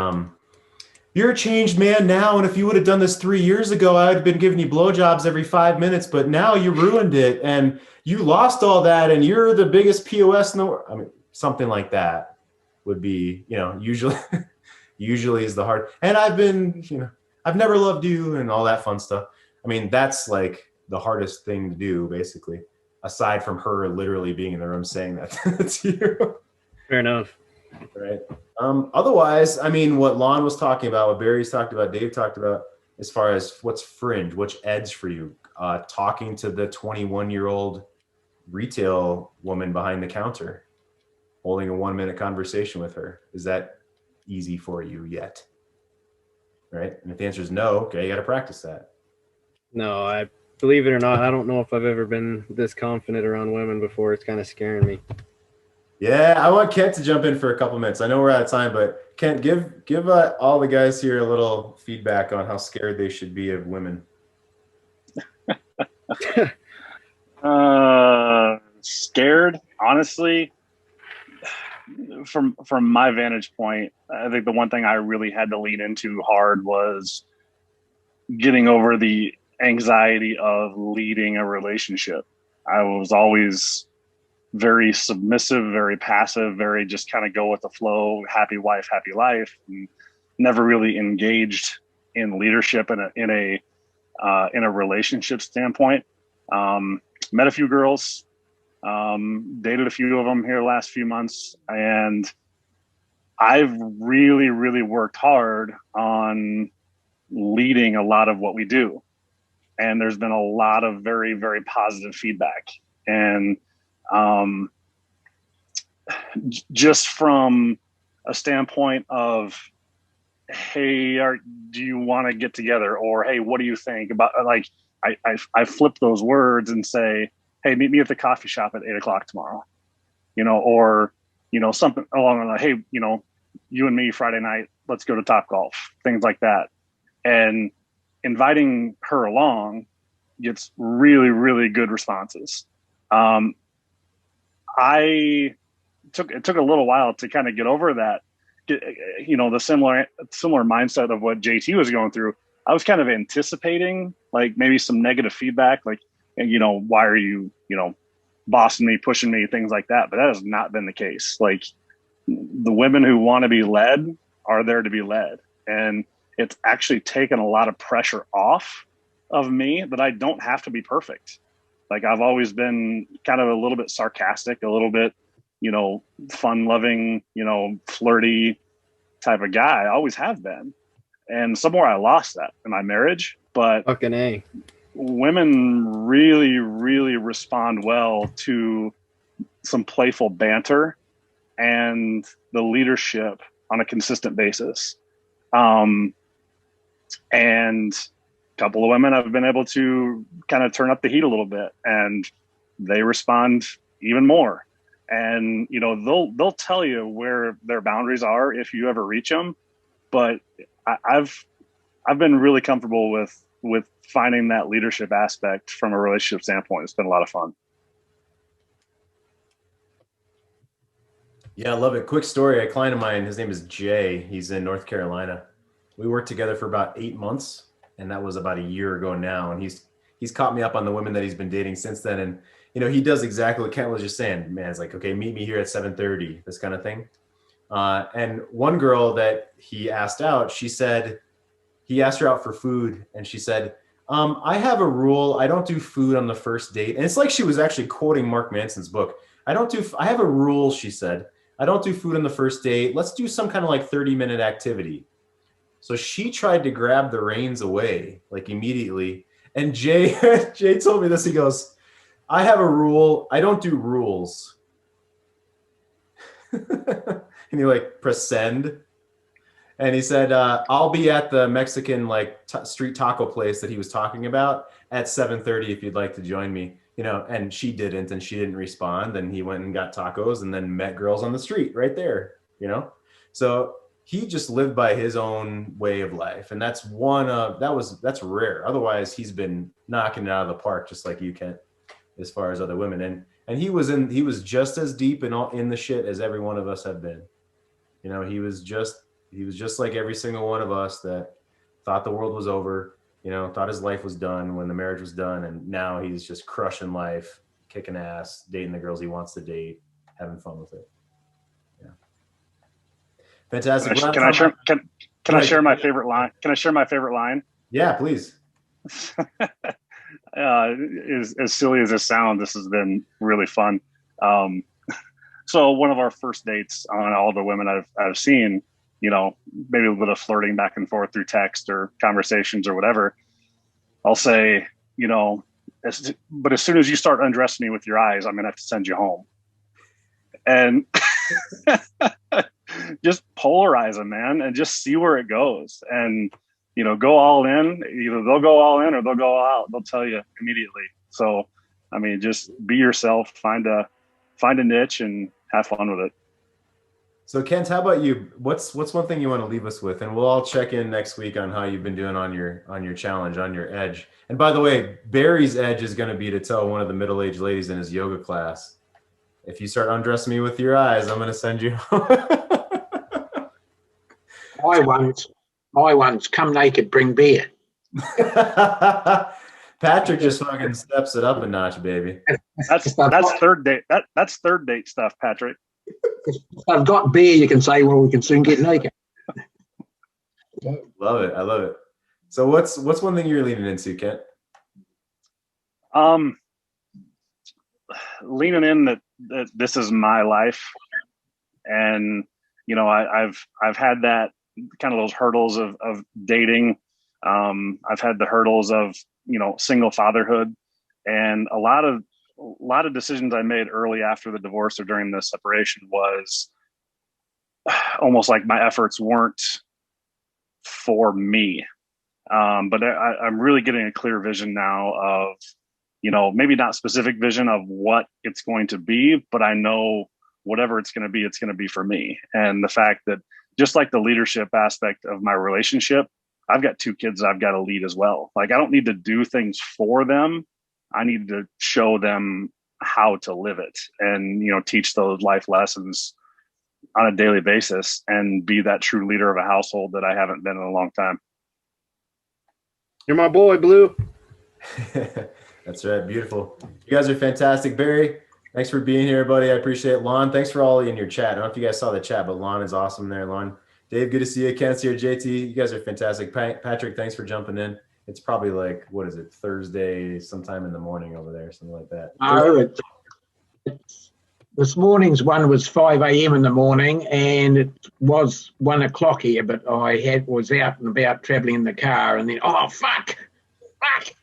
you're a changed man now, and if you would have done this 3 years ago, I would have been giving you blowjobs every 5 minutes, but now you ruined it, and you lost all that, and you're the biggest POS in the world. I mean, something like that would be, usually is the hard, and I've never loved you, and all that fun stuff. I mean, that's like the hardest thing to do, basically, aside from her literally being in the room saying that to you. Fair enough. Right. Otherwise, I mean, what Lon was talking about, what Barry's talked about, Dave talked about, as far as what's fringe, which edge for you, talking to the 21-year-old retail woman behind the counter, holding a 1-minute conversation with her. Is that easy for you yet? Right. And if the answer is no, okay, you got to practice that. No, I believe it or not, I don't know if I've ever been this confident around women before. It's kind of scaring me. Yeah, I want Kent to jump in for a couple minutes. I know we're out of time, but Kent, give all the guys here a little feedback on how scared they should be of women. Scared, honestly, from my vantage point, I think the one thing I really had to lean into hard was getting over the anxiety of leading a relationship. I was always very submissive, very passive, very just kind of go with the flow, happy wife, happy life, and never really engaged in leadership in a relationship standpoint. Met a few girls, dated a few of them here the last few months, and I've really, really worked hard on leading a lot of what we do. And there's been a lot of very, very positive feedback. And just from a standpoint of, hey, do you want to get together? Or, hey, what do you think about, like, I flip those words and say, hey, meet me at the coffee shop at 8:00 tomorrow, or, something along the line, hey, you and me Friday night, let's go to Topgolf, things like that. And inviting her along gets really, really good responses. It took a little while to kind of get over that, the similar mindset of what JT was going through. I was kind of anticipating like maybe some negative feedback, like, why are you, bossing me, pushing me, things like that. But that has not been the case. Like, the women who want to be led are there to be led. And it's actually taken a lot of pressure off of me that I don't have to be perfect. Like, I've always been kind of a little bit sarcastic, a little bit, fun loving, flirty type of guy. I always have been. And somewhere I lost that in my marriage, but fucking A. Women really, really respond well to some playful banter and the leadership on a consistent basis. And a couple of women have been able to kind of turn up the heat a little bit, and they respond even more. And, they'll tell you where their boundaries are if you ever reach them. But I've been really comfortable with finding that leadership aspect from a relationship standpoint. It's been a lot of fun. Yeah, I love it. Quick story. A client of mine, his name is Jay. He's in North Carolina. We worked together for about 8 months, and that was about a year ago now. And he's caught me up on the women that he's been dating since then. And, he does exactly what Kent was just saying. Man, it's like, okay, meet me here at 7:30, this kind of thing. And one girl that he asked out, he asked her out for food, and she said, I have a rule. I don't do food on the first date. And it's like she was actually quoting Mark Manson's book. I have a rule, she said. I don't do food on the first date. Let's do some kind of like 30-minute activity. So she tried to grab the reins away, like immediately. And Jay told me this. He goes, I have a rule. I don't do rules. And he like press send. And he said, I'll be at the Mexican street taco place that he was talking about at 7:30 if you'd like to join me. And she didn't respond. And he went and got tacos and then met girls on the street right there, So he just lived by his own way of life. And that's that's rare. Otherwise, he's been knocking it out of the park, just like you, Kent, as far as other women. And he was just as deep in the shit as every one of us have been. He was just like every single one of us that thought the world was over, thought his life was done when the marriage was done. And now he's just crushing life, kicking ass, dating the girls he wants to date, having fun with it. Yeah. Fantastic. Can I share my favorite line? Can I share my favorite line? Yeah, please. As silly as this sounds, this has been really fun. So one of our first dates on all the women I've seen, maybe a little bit of flirting back and forth through text or conversations or whatever. I'll say, but as soon as you start undressing me with your eyes, I'm going to have to send you home. And just polarize them, man, and just see where it goes. And, go all in. Either they'll go all in or they'll go all out. They'll tell you immediately. So, just be yourself, find a niche and have fun with it. So Kent, how about you? What's one thing you want to leave us with? And we'll all check in next week on how you've been doing on your challenge, on your edge. And by the way, Barry's edge is going to be to tell one of the middle-aged ladies in his yoga class, if you start undressing me with your eyes, I'm going to send you. I once come naked, bring beer. Patrick just fucking steps it up a notch, baby. That's third date. That's third date stuff, Patrick. If I've got beer, you can say, well, we can soon get naked. Love it. I love it. So what's one thing you're leaning into, Kent? Leaning in that this is my life, and I've had that kind of those hurdles of dating. I've had the hurdles of single fatherhood, and a lot of decisions I made early after the divorce or during the separation was almost like my efforts weren't for me. But I'm really getting a clear vision now of, maybe not specific vision of what it's going to be, but I know whatever it's going to be for me. And the fact that just like the leadership aspect of my relationship, I've got 2 kids I've got to lead as well. Like, I don't need to do things for them. I need to show them how to live it and, teach those life lessons on a daily basis and be that true leader of a household that I haven't been in a long time. You're my boy, Blue. That's right. Beautiful. You guys are fantastic. Barry, thanks for being here, buddy. I appreciate it. Lon, thanks for all in your chat. I don't know if you guys saw the chat, but Lon is awesome there. Lon, Dave, good to see you. Ken's here. JT, you guys are fantastic. Patrick, thanks for jumping in. It's probably like, what is it, Thursday sometime in the morning over there, something like that. This morning's one was 5 a.m. in the morning, and it was 1 o'clock here, but I was out and about traveling in the car, and then, fuck,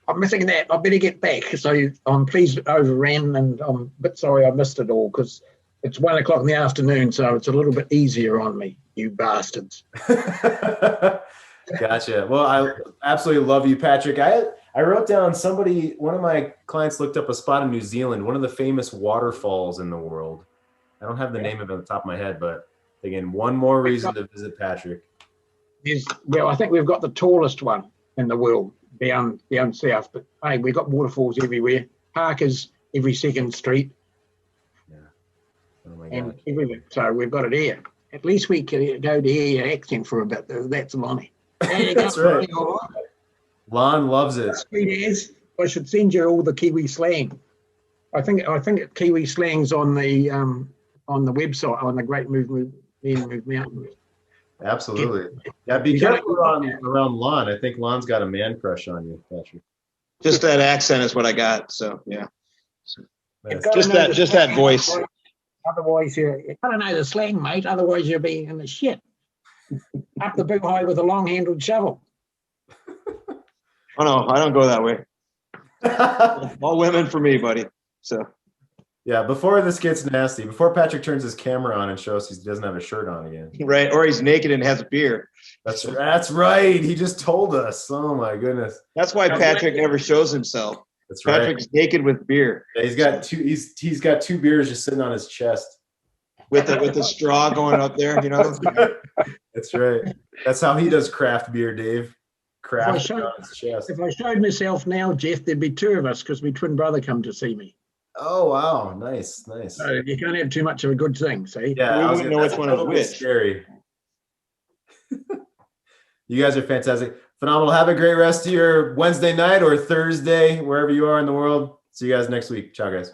I'm missing that. I better get back. So I'm pleased it overran, and I'm a bit sorry I missed it all because it's 1 o'clock in the afternoon, so it's a little bit easier on me, you bastards. Gotcha. Well, I absolutely love you, Patrick. I wrote down one of my clients looked up a spot in New Zealand, one of the famous waterfalls in the world. I don't have the name of it on the top of my head, but again, one more reason to visit Patrick. I think we've got the tallest one in the world down south, but hey, we've got waterfalls everywhere. Parkers every second street. Yeah. Oh my and God. everything. So we've got it here. At least we can go to hear your accent for a bit. That's Lonnie. That's right. Lon loves it. Sweet as. I should send you all the Kiwi slang. I think Kiwi slang's on the website on the Great Move Mountain. Absolutely. Yeah, be careful around Lon. I think Lon's got a man crush on you, Patrick. Just that accent is what I got. So yeah. Nice. Just that voice. Otherwise, you gotta know the slang, mate. Otherwise, you'll be in the shit. Up the big high with a long-handled shovel. Oh no, I don't go that way. All women for me, buddy. So. Yeah, before this gets nasty, before Patrick turns his camera on and shows he doesn't have a shirt on again. Right, or he's naked and has a beer. That's right. He just told us. Oh my goodness. That's why Patrick never shows himself. That's right. Patrick's naked with beer. Yeah, he's got 2 beers just sitting on his chest. With the straw going up there, That's right. That's how he does craft beer, Dave. Craft on his chest. If I showed myself now, Jeff, there'd be 2 of us because my twin brother come to see me. Oh wow, nice. So you can't have too much of a good thing, see? Yeah, we wouldn't know which one is which. Scary. You guys are fantastic. Phenomenal. Have a great rest of your Wednesday night or Thursday, wherever you are in the world. See you guys next week. Ciao, guys.